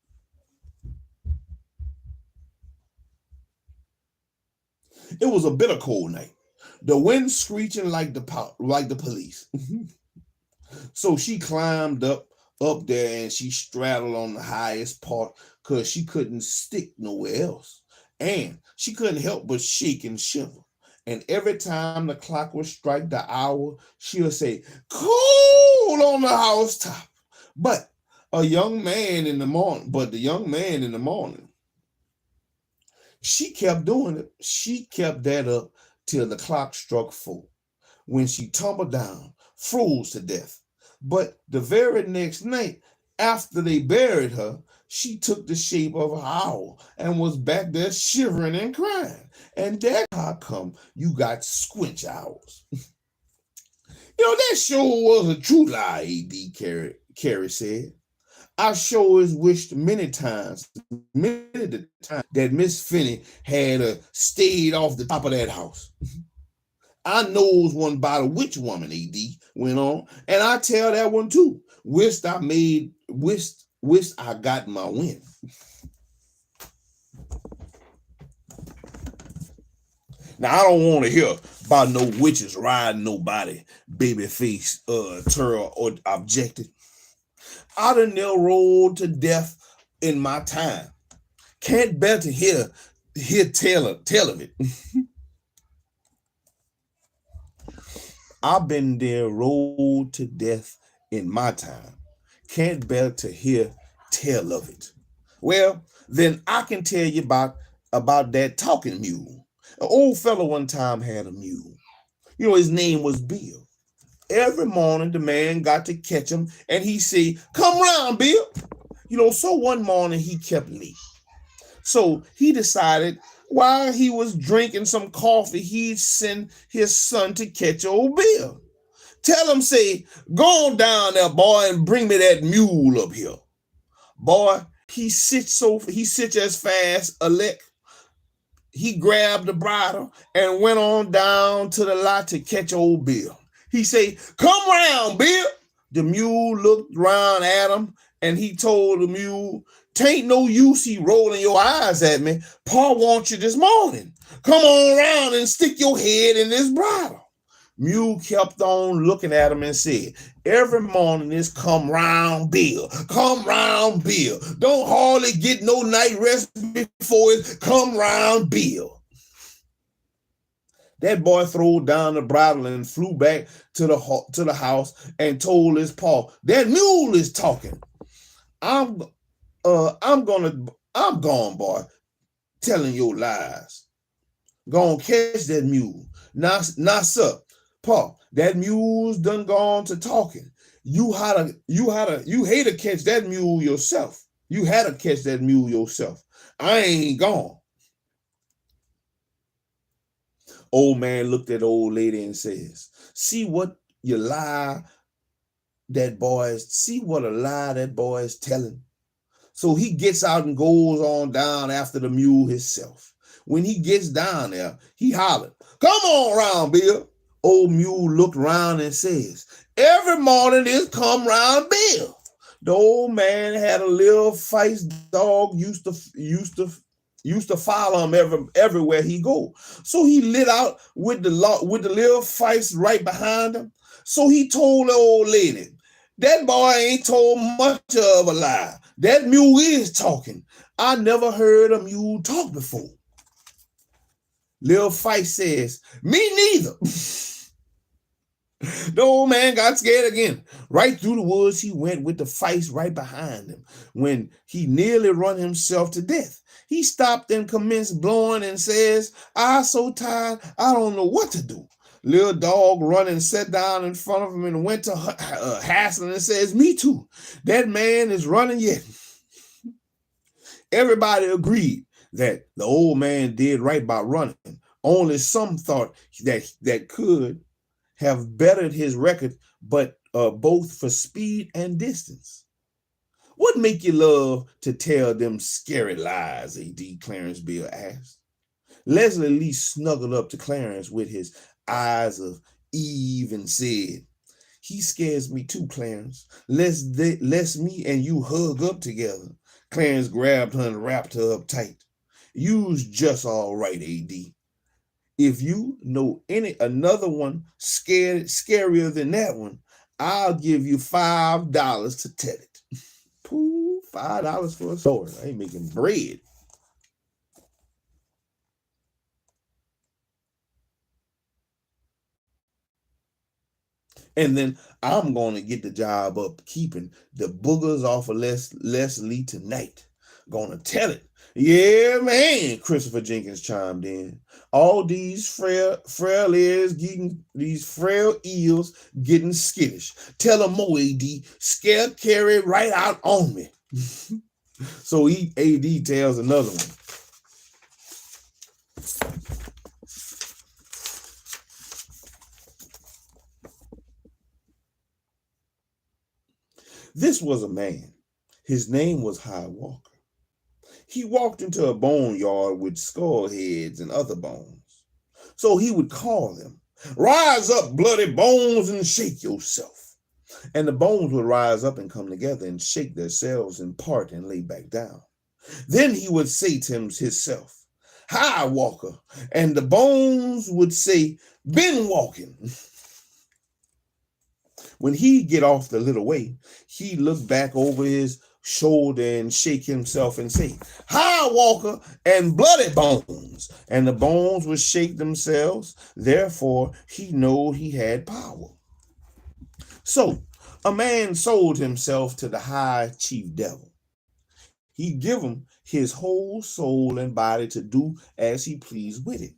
It was a bitter cold night. The wind screeching like the police. So she climbed up up there and she straddled on the highest part because she couldn't stick nowhere else. And she couldn't help but shake and shiver. And every time the clock would strike the hour, she'll say, "Cool on the housetop." But the young man in the morning, she kept doing it. She kept that up till the clock struck 4, when she tumbled down, froze to death. But the very next night, after they buried her, she took the shape of an owl and was back there shivering and crying. And that's how come you got squinch owls. That sure was a true lie, A.D. Carrie said. I sure has wished many times that Miss Finney had stayed off the top of that house. I knows one about a witch woman, A.D. went on, and I tell that one too. Wished I got my win. Now, I don't want to hear about no witches riding nobody, babyface Turl or objected. I done near rolled to death in my time. Can't bear to hear tell of it. I've been there rolled to death in my time. Can't bear to hear tell of it. Well, then I can tell you about that talking mule. An old fellow one time had a mule. His name was Bill. Every morning the man got to catch him and he say, "Come round, Bill." So one morning he kept late. So he decided while he was drinking some coffee, he'd send his son to catch old Bill. Tell him, say, "Go on down there, boy, and bring me that mule up here." Boy, he sits as fast a lick. He grabbed the bridle and went on down to the lot to catch old Bill. He say, "Come round, Bill." The mule looked round at him and he told the mule, "Tain't no use he rolling your eyes at me. Pa wants you this morning. Come on round and stick your head in this bridle." Mule kept on looking at him and said, "Every morning it's come round, Bill. Come round, Bill. Don't hardly get no night rest before it's come round, Bill." That boy threw down the bridle and flew back to the house and told his pa, "That mule is talking. I'm gone, boy, telling your lies. Gonna catch that mule. Now, sir, pa, that mule's done gone to talking. You hate to catch that mule yourself. You had to catch that mule yourself. I ain't gone." Old man looked at old lady and says, see what a lie that boy is telling. So he gets out and goes on down after the mule himself. When he gets down there, he hollered, "Come on round, Bill." Old mule looked round and says, "Every morning it's come round, Bill." The old man had a little feist dog used to follow him everywhere he go. So he lit out with the little feist right behind him. So he told the old lady, "That boy ain't told much of a lie. That mule is talking. I never heard a mule talk before." Little feist says, "Me neither." The old man got scared again. Right through the woods he went with the feist right behind him. When he nearly run himself to death, he stopped and commenced blowing and says, "I'm so tired, I don't know what to do." Little dog run and sat down in front of him and went to hassling and says, "Me too. That man is running yet." Everybody agreed that the old man did right by running. Only some thought that could have bettered his record, but both for speed and distance. What make you love to tell them scary lies, A.D. Clarence Bill asked. Leslie Lee snuggled up to Clarence with his eyes of Eve and said, "He scares me too, Clarence. Let's me and you hug up together." Clarence grabbed her and wrapped her up tight. "You's just all right, A.D. If you know another one scarier than that one, I'll give you $5 to tell it." Ooh, $5 for a sword. I ain't making bread. And then I'm going to get the job up keeping the boogers off of Leslie tonight. Gonna tell it. Yeah, man, Christopher Jenkins chimed in. All these frail ears getting, these frail eels getting skittish. Tell them more, AD. Scare carry right out on me. So AD tells another one. This was a man. His name was High Walker. He walked into a boneyard with skull heads and other bones. So he would call them, "Rise up, bloody bones, and shake yourself." And the bones would rise up and come together and shake themselves in part and lay back down. Then he would say to himself, "High Walker," and the bones would say, "Been walking." When he'd get off the little way, he'd look back over his shoulder and shake himself and say, "High Walker and bloody bones." And the bones would shake themselves. Therefore, he knew he had power. So a man sold himself to the high chief devil. He'd give him his whole soul and body to do as he pleased with it.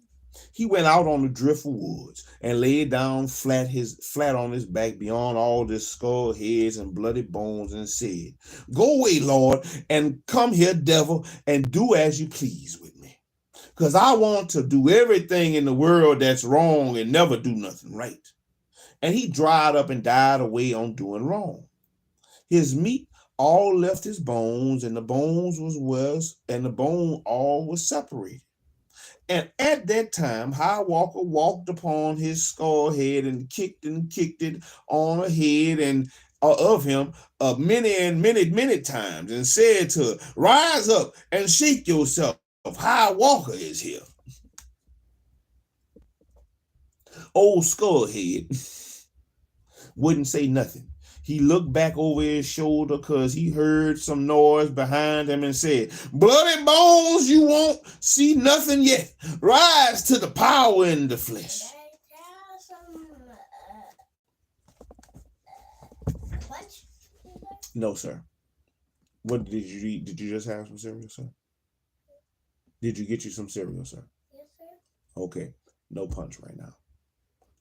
He went out on the driftwood woods and laid down flat on his back beyond all this skull heads and bloody bones and said, "Go away, Lord, and come here, devil, and do as you please with me. Because I want to do everything in the world that's wrong and never do nothing right." And he dried up and died away on doing wrong. His meat all left his bones, and the bone all was separated. And at that time, High Walker walked upon his skull head and kicked it on a head and of him many times, and said to her, "Rise up and shake yourself. High Walker is here." Old Skullhead wouldn't say nothing. He looked back over his shoulder because he heard some noise behind him and said, "Bloody bones, you won't see nothing yet. Rise to the power in the flesh." No, sir. What did you eat? Did you just have some cereal, sir? Did you get you some cereal, sir? Yes, sir. Okay. No punch right now.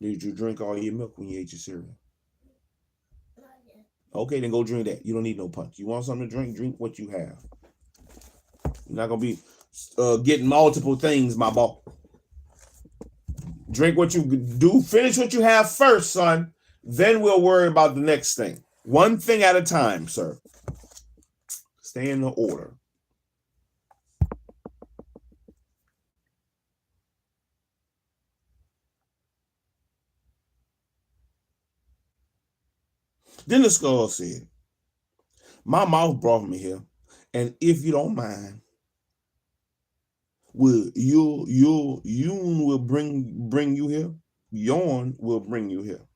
Did you drink all your milk when you ate your cereal? Okay, then go drink that. You don't need no punch. You want something to drink? Drink what you have. You're not going to be getting multiple things, my boy. Drink what you do. Finish what you have first, son. Then we'll worry about the next thing. One thing at a time, sir. Stay in the order. Then the skull said, "My mouth brought me here, and if you don't mind, Yoon will bring you here. Yorn will bring you here."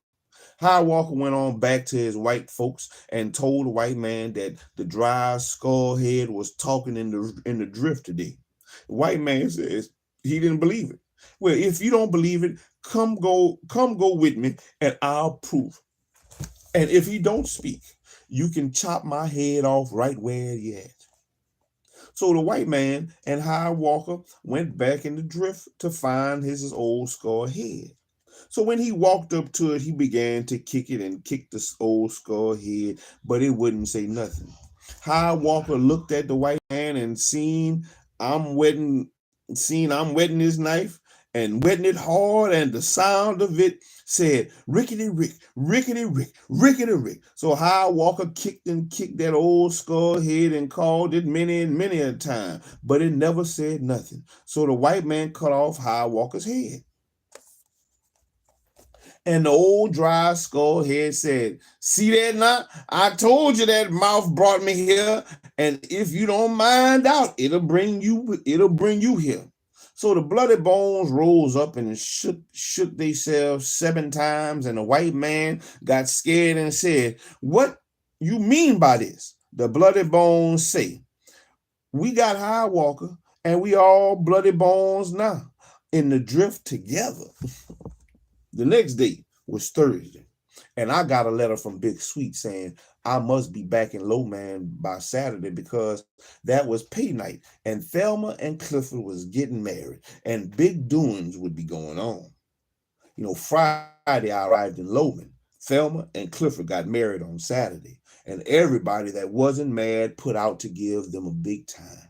High Walker went on back to his white folks and told the white man that the dry skull head was talking in the drift today. The white man says he didn't believe it. "Well, if you don't believe it, come go with me, and I'll prove. And if he don't speak, you can chop my head off right where you at." So the white man and High Walker went back in the drift to find his old skull head. So when he walked up to it, he began to kick it and kick the old skull head, but it wouldn't say nothing. High Walker looked at the white man and seen I'm wetting his knife and wetting it hard, and the sound of it said, "Rickety Rick, rickety Rick, rickety Rick." So High Walker kicked that old skull head and called it many and many a time, but it never said nothing. So the white man cut off High Walker's head. And the old dry skull head said, "See that now? I told you that mouth brought me here, and if you don't mind out, it'll bring you here." So the bloody bones rose up and shook themselves 7 times, and the white man got scared and said, "What you mean by this? The bloody bones say, we got high walker and we all bloody bones now in the drift together. The next day was Thursday, and I got a letter from Big Sweet saying I must be back in Lowman by Saturday because that was pay night, and Thelma and Clifford was getting married, and big doings would be going on. Friday I arrived in Lowman. Thelma and Clifford got married on Saturday, and everybody that wasn't mad put out to give them a big time.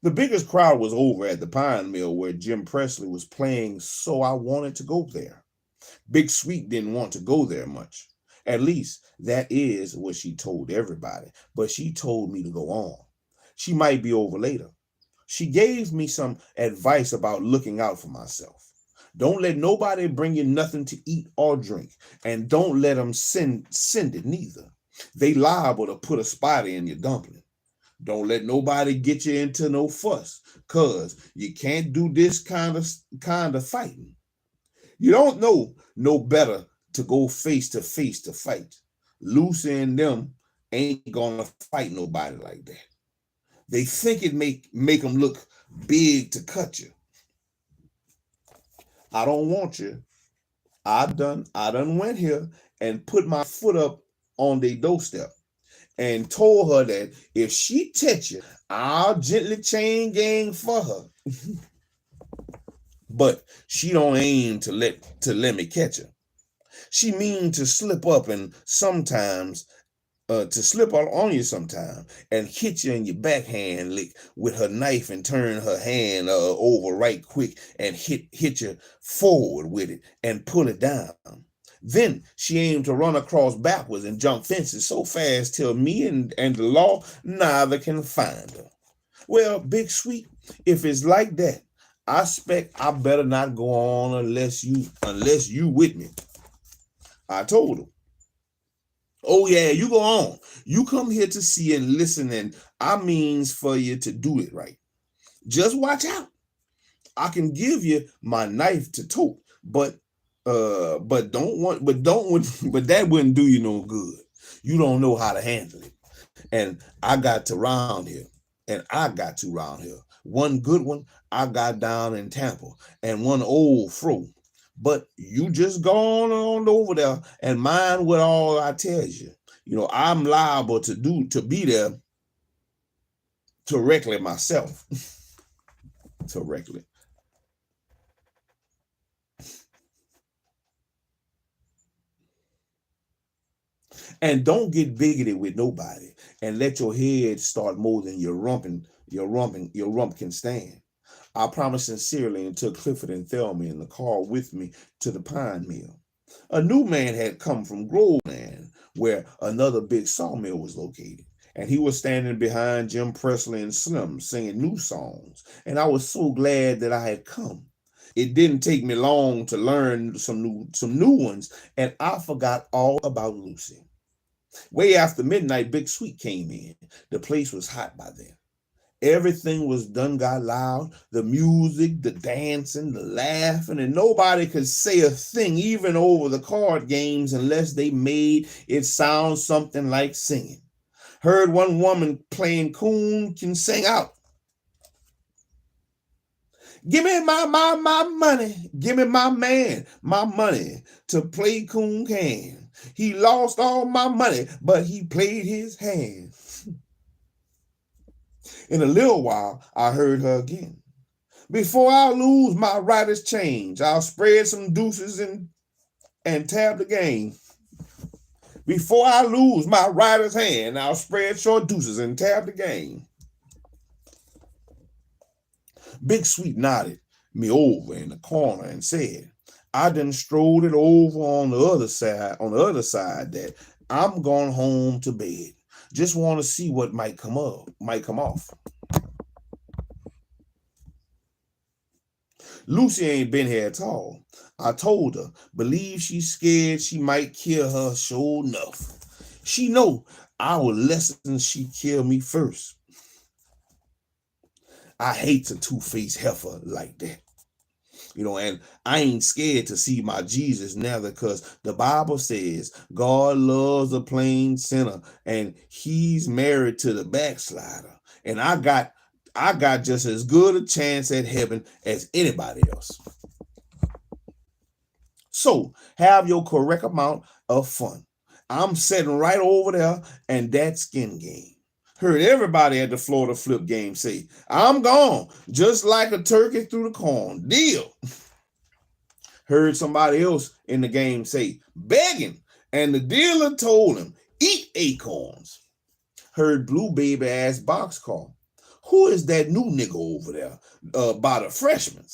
The biggest crowd was over at the Pine Mill where Jim Presley was playing, so I wanted to go there. Big Sweet didn't want to go there much. At least that is what she told everybody, but she told me to go on. She might be over later. She gave me some advice about looking out for myself. Don't let nobody bring you nothing to eat or drink, and don't let them send it neither. They liable to put a spider in your dumpling. Don't let nobody get you into no fuss, cause you can't do this kind of fighting. You don't know no better to go face to fight. Lucy and them ain't gonna fight nobody like that. They think it make them look big to cut you. I don't want you. I done went here and put my foot up on their doorstep and told her that if she touch you, I'll gently chain gang for her. But she don't aim to let me catch her. She mean to slip up and sometimes to slip on you sometime and hit you in your backhand lick with her knife and turn her hand over right quick and hit you forward with it and pull it down. Then she aimed to run across backwards and jump fences so fast till me and the law neither can find her. Well, Big Sweet, if it's like that, I expect I better not go on unless you with me. I told her, oh yeah, you go on. You come here to see and listen, and I means for you to do it right. Just watch out. I can give you my knife to tote, but that wouldn't do you no good. You don't know how to handle it. And I got to round here. One good one I got down in Tampa, and one old fro. But you just go on over there and mind what all I tell you. I'm liable to be there directly myself. Directly. And don't get bigoted with nobody and let your head start more than your rump can stand. I promised sincerely and took Clifford and Thelma in the car with me to the Pine Mill. A new man had come from Groveland, where another big sawmill was located, and he was standing behind Jim Presley and Slim singing new songs, and I was so glad that I had come. It didn't take me long to learn some new ones, and I forgot all about Lucy. Way after midnight, Big Sweet came in. The place was hot by then. Everything was done got loud, the music, the dancing, the laughing, and nobody could say a thing even over the card games unless they made it sound something like singing. Heard one woman playing coon can sing out, give me my money, give me my man, my money to play coon can. He lost all my money, but he played his hand. In a little while, I heard her again. Before I lose my writer's change, I'll spread some deuces and tab the game. Before I lose my writer's hand, I'll spread short deuces and tab the game. Big Sweet nodded me over in the corner and said, I done strolled it over on the other side that I'm going home to bed. Just want to see what might come off. Lucy ain't been here at all. I told her, believe she's scared she might kill her sure enough. She know I was less than she kill me first. I hate a two-faced heifer like that. And I ain't scared to see my Jesus neither, because the Bible says God loves a plain sinner and he's married to the backslider. And I got just as good a chance at heaven as anybody else. So have your correct amount of fun. I'm sitting right over there and that skin game. Heard everybody at the Florida Flip game say, I'm gone, just like a turkey through the corn. Deal. Heard somebody else in the game say, begging, and the dealer told him, eat acorns. Heard Blue Baby ask Boxcar, who is that new nigga over there by the freshmen?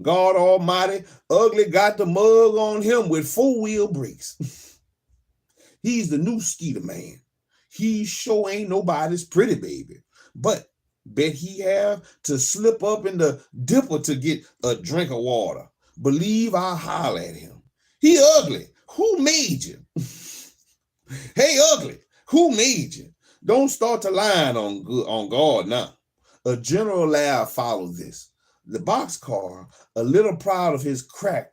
God Almighty, Ugly got the mug on him with 4-wheel brakes. He's the new Skeeter Man. He sure ain't nobody's pretty baby, but bet he have to slip up in the dipper to get a drink of water. Believe I'll holler at him. He ugly. Who made you? Hey, ugly. Who made you? Don't start to line on God now. A general laugh followed this. The Boxcar, a little proud of his crack,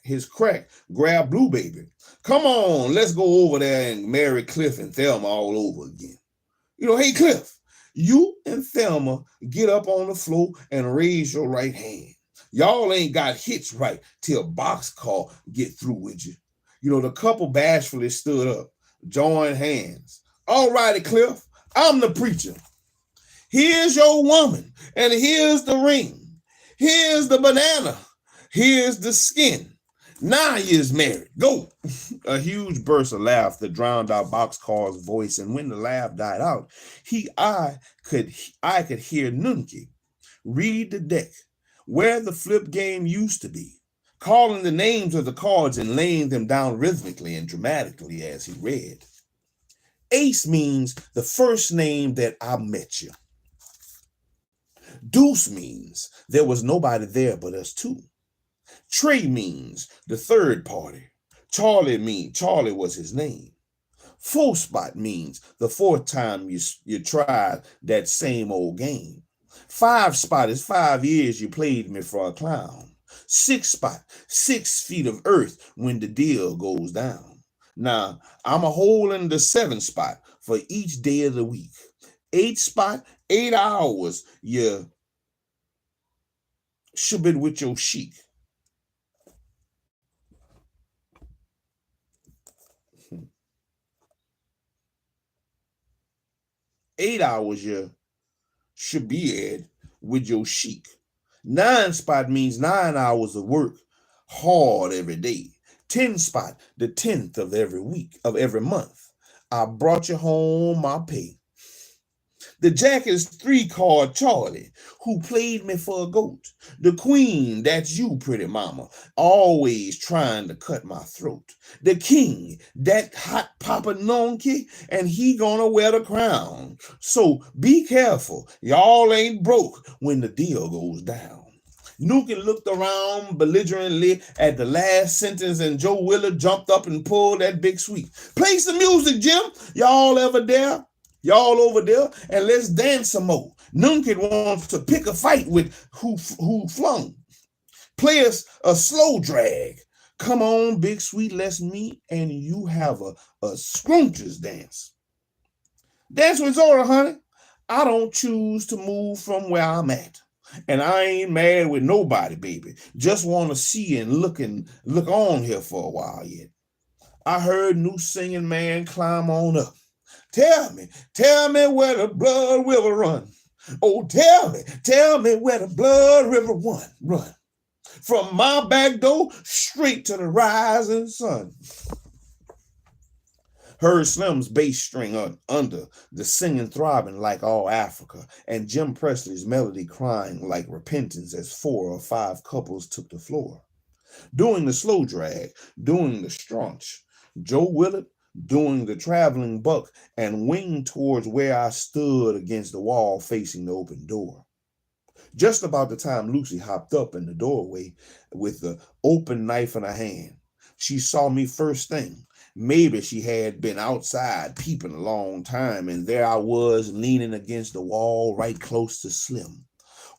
grabbed Blue Baby. Come on, let's go over there and marry Cliff and Thelma all over again. Hey, Cliff, you and Thelma get up on the floor and raise your right hand. Y'all ain't got hits right till Boxcar get through with you. The couple bashfully stood up, joined hands. All righty, Cliff, I'm the preacher. Here's your woman, and here's the ring. Here's the banana. Here's the skin. Now you's married. Go. A huge burst of laughter drowned out Boxcar's voice, and when the laugh died out, I could hear Nunki read the deck where the flip game used to be, calling the names of the cards and laying them down rhythmically and dramatically as he read. Ace means the first name that I met you. Deuce means there was nobody there but us two. Trey means the third party. Charlie was his name. 4 spot means the 4th time you tried that same old game. 5 spot is 5 years you played me for a clown. 6 spot, 6 feet of earth when the deal goes down. Now, I'm a hole in the 7 spot for each day of the week. 8 spot, 8 hours, you should be with your chic. Eight hours you should be at with your chic. 9 spot means 9 hours of work, hard every day. 10 spot, the 10th of every week, of every month. I brought you home my pay. The jack is 3 card Charlie, who played me for a goat. The queen, that's you, pretty mama, always trying to cut my throat. The king, that hot papa nonky, and he gonna wear the crown. So be careful, y'all ain't broke when the deal goes down. Nukin looked around belligerently at the last sentence, and Joe Willard jumped up and pulled that big sweep. Play some music, Jim. Y'all over there, and let's dance some more. Nukin wants to pick a fight with who flung. Play us a slow drag. Come on, Big Sweet, let's meet and you have a scrumptious dance. Dance with Zora, honey. I don't choose to move from where I'm at. And I ain't mad with nobody, baby. Just want to see and look on here for a while yet. I heard new singing man climb on up. Tell me where the blood river run. Oh, tell me where the blood river run. From my back door straight to the rising sun. Heard Slim's bass string under, the singing throbbing like all Africa, and Jim Presley's melody crying like repentance as 4 or 5 couples took the floor. Doing the slow drag, doing the straunch, Joe Willard doing the traveling buck, and winged towards where I stood against the wall facing the open door. Just about the time Lucy hopped up in the doorway with the open knife in her hand. She saw me first thing. Maybe she had been outside peeping a long time, and there I was leaning against the wall right close to Slim.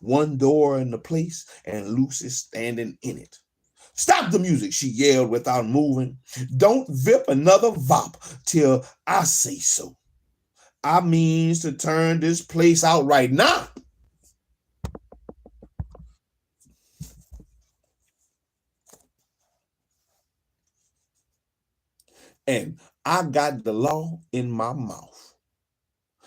one door in the place, and Lucy standing in it. Stop the music, she yelled without moving. Don't vip another vop till I say so. I means to turn this place out right now. And I got the law in my mouth.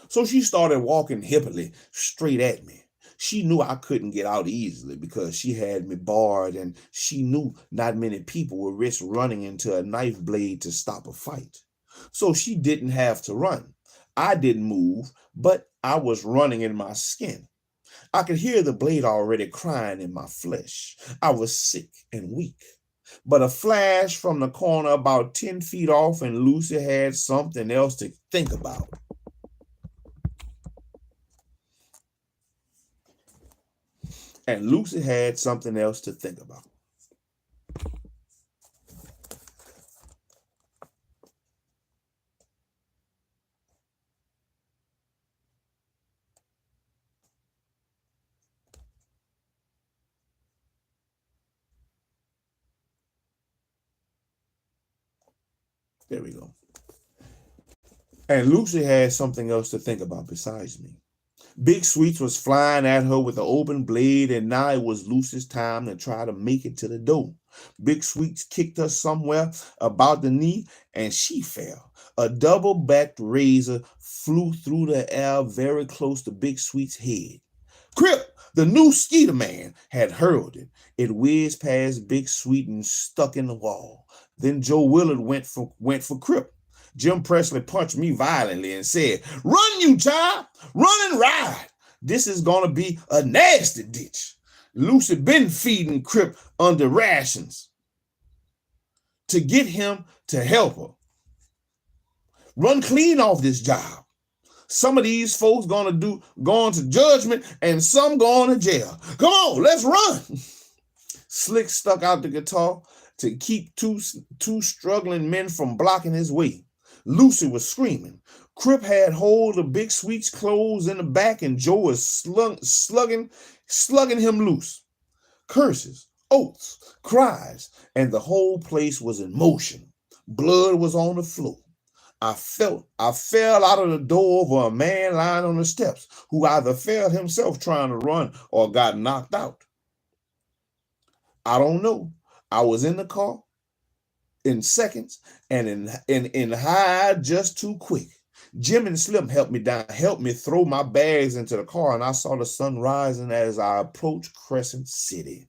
So she started walking hippily straight at me. She knew I couldn't get out easily because she had me barred, and she knew not many people would risk running into a knife blade to stop a fight. So she didn't have to run. I didn't move, but I was running in my skin. I could hear the blade already crying in my flesh. I was sick and weak. But a flash from the corner about 10 feet off, and Lucy had something else to think about. And Lucy had something else to think about. There we go. And Lucy had something else to think about besides me. Big Sweets was flying at her with an open blade, and now it was Lucy's time to try to make it to the door. Big Sweets kicked her somewhere about the knee, and she fell. A double-backed razor flew through the air very close to Big Sweet's head. Crip, the new Skeeter Man, had hurled it. It whizzed past Big Sweet and stuck in the wall. Then Joe Willard went for Crip. Jim Presley punched me violently and said, "Run, you child! Run and ride! This is going to be a nasty ditch." Lucy been feeding Crip under rations to get him to help her. Run clean off this job. Some of these folks going to judgment, and some going to jail. Come on, let's run. Slick stuck out the guitar to keep two struggling men from blocking his way. Lucy was screaming. Crip had hold of Big Sweet's clothes in the back, and Joe was slugging him loose. Curses, oaths, cries, and the whole place was in motion. Blood was on the floor. I fell out of the door over a man lying on the steps who either fell himself trying to run or got knocked out. I don't know. I was in the car in seconds and in high just too quick. Jim and Slim helped me throw my bags into the car, and I saw the sun rising as I approached Crescent City.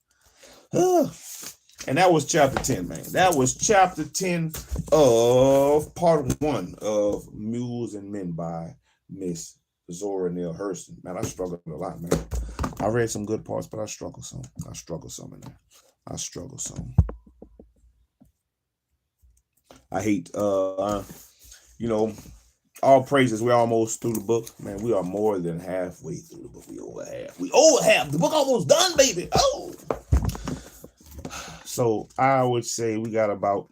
And that was chapter 10, man. That was chapter 10 of part 1 of Mules and Men by Miss ZORA Neale Hurston. Man, I struggled a lot, man. I read some good parts, but I struggled some. In there. I struggled some. I hate, all praises. We're almost through the book. Man, we are more than halfway through the book. We over half. The book almost done, baby. Oh! So I would say we got about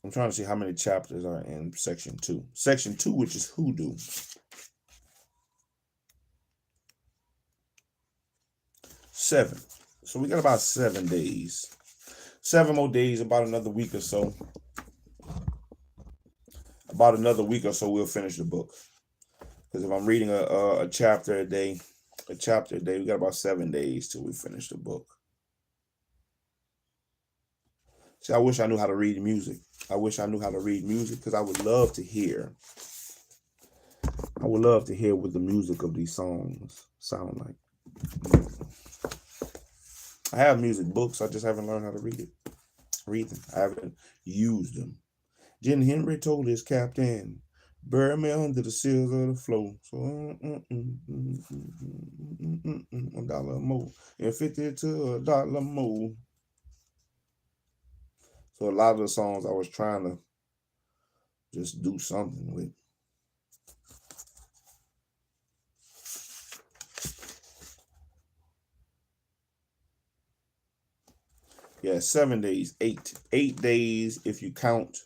I'm trying to see how many chapters are in section 2. Section 2, which is hoodoo. 7. So we got about 7 days. 7 more days, about another week or so. About another week or so, we'll finish the book. Because if I'm reading a chapter a day, we got about 7 days till we finish the book. See, I wish I knew how to read music. I wish I knew how to read music because I would love to hear. I would love to hear what the music of these songs sound like. I have music books. I just haven't learned how to read them. I haven't used them. Jen Henry told his captain, "Bury me under the seals of the floor." So $1 more and 50 to $1 more. So a lot of the songs I was trying to just do something with. Yeah, 7 days, 8 days if you count.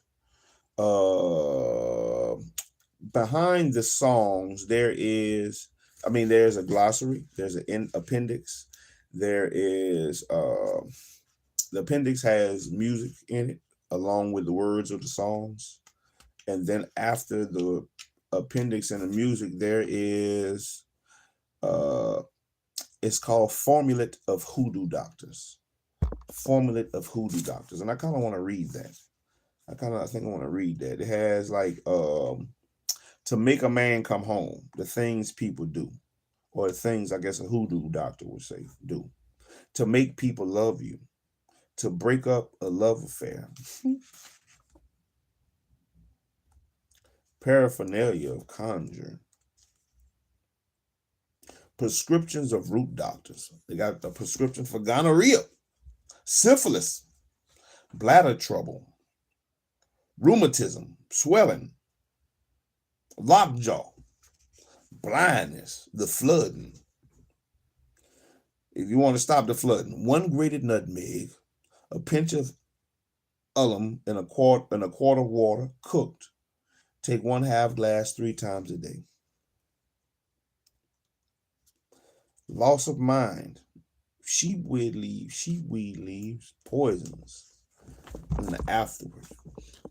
Behind the songs, there's a glossary, there's an appendix. There is the appendix has music in it along with the words of the songs. And then after the appendix and the music, there is it's called Formulate of Hoodoo Doctors. Formulate of Hoodoo Doctors. And I kind of want to read that. I think I want to read that. It has like to make a man come home, the things people do, or the things I guess a hoodoo doctor would say do. To make people love you, to break up a love affair. Paraphernalia of conjure. Prescriptions of root doctors. They got the prescription for gonorrhea, syphilis, bladder trouble, rheumatism, swelling, lockjaw, blindness, the flooding. If you want to stop the flooding, 1 grated nutmeg, a pinch of alum in a quart of water, cooked. Take 1/2 glass 3 times a day. Loss of mind, sheepweed leaves, poisonous. And afterwards,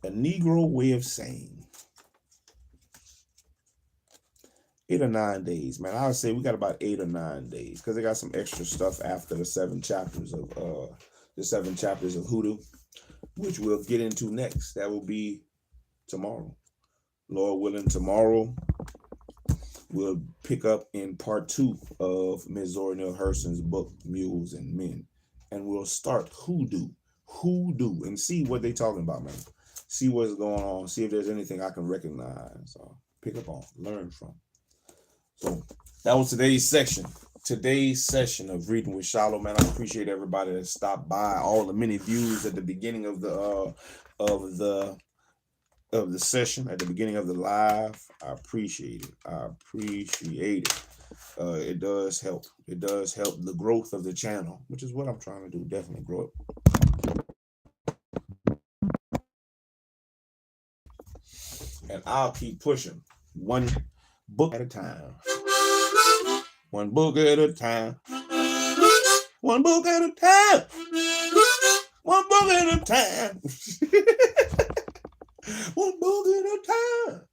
a Negro way of saying 8 or 9 days, man. I would say we got about 8 or 9 days because they got some extra stuff after the 7 chapters of hoodoo, which we'll get into next. That will be tomorrow. Lord willing, tomorrow we'll pick up in part 2 of Ms. Zora Neale Hurston's book, Mules and Men. And we'll start hoodoo, and see what they're talking about, man. See what's going on. See if there's anything I can recognize or pick up on, learn from. So that was today's session of Reading with Shiloh, man. I appreciate everybody that stopped by, all the many views at the beginning of the session, at the beginning of the live. I appreciate it. It does help. It does help the growth of the channel, which is what I'm trying to do. Definitely grow it. And I'll keep pushing, 1 book at a time. 1 book at a time. 1 book at a time. 1 book at a time. 1 book at a time.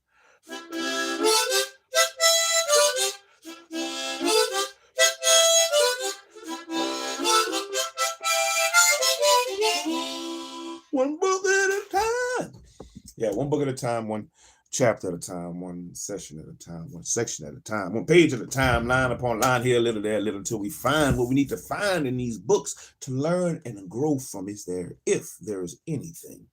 One book at a time. Yeah, 1 book at a time, 1 chapter at a time, 1 session at a time, 1 section at a time, 1 page at a time, line upon line, here a little, there a little, until we find what we need to find in these books to learn and grow from. If there is anything,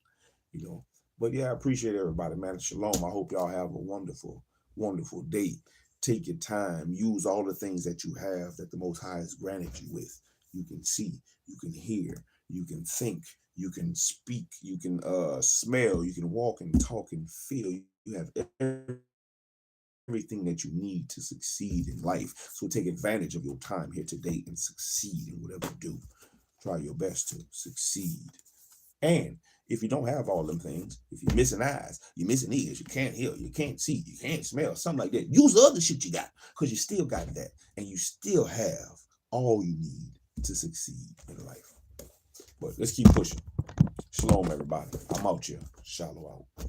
But yeah, I appreciate everybody, man. Shalom. I hope y'all have a wonderful, wonderful day. Take your time. Use all the things that you have that the Most High has granted you with. You can see, you can hear, you can think, you can speak, you can smell, you can walk and talk and feel. You have everything that you need to succeed in life. So take advantage of your time here today and succeed in whatever you do. Try your best to succeed. And if you don't have all them things, if you're missing eyes, you're missing ears, you can't hear, you can't see, you can't smell, something like that, use the other shit you got, because you still got that, and you still have all you need to succeed in life. But let's keep pushing. Shalom, everybody. I'm out here. Shiloh out.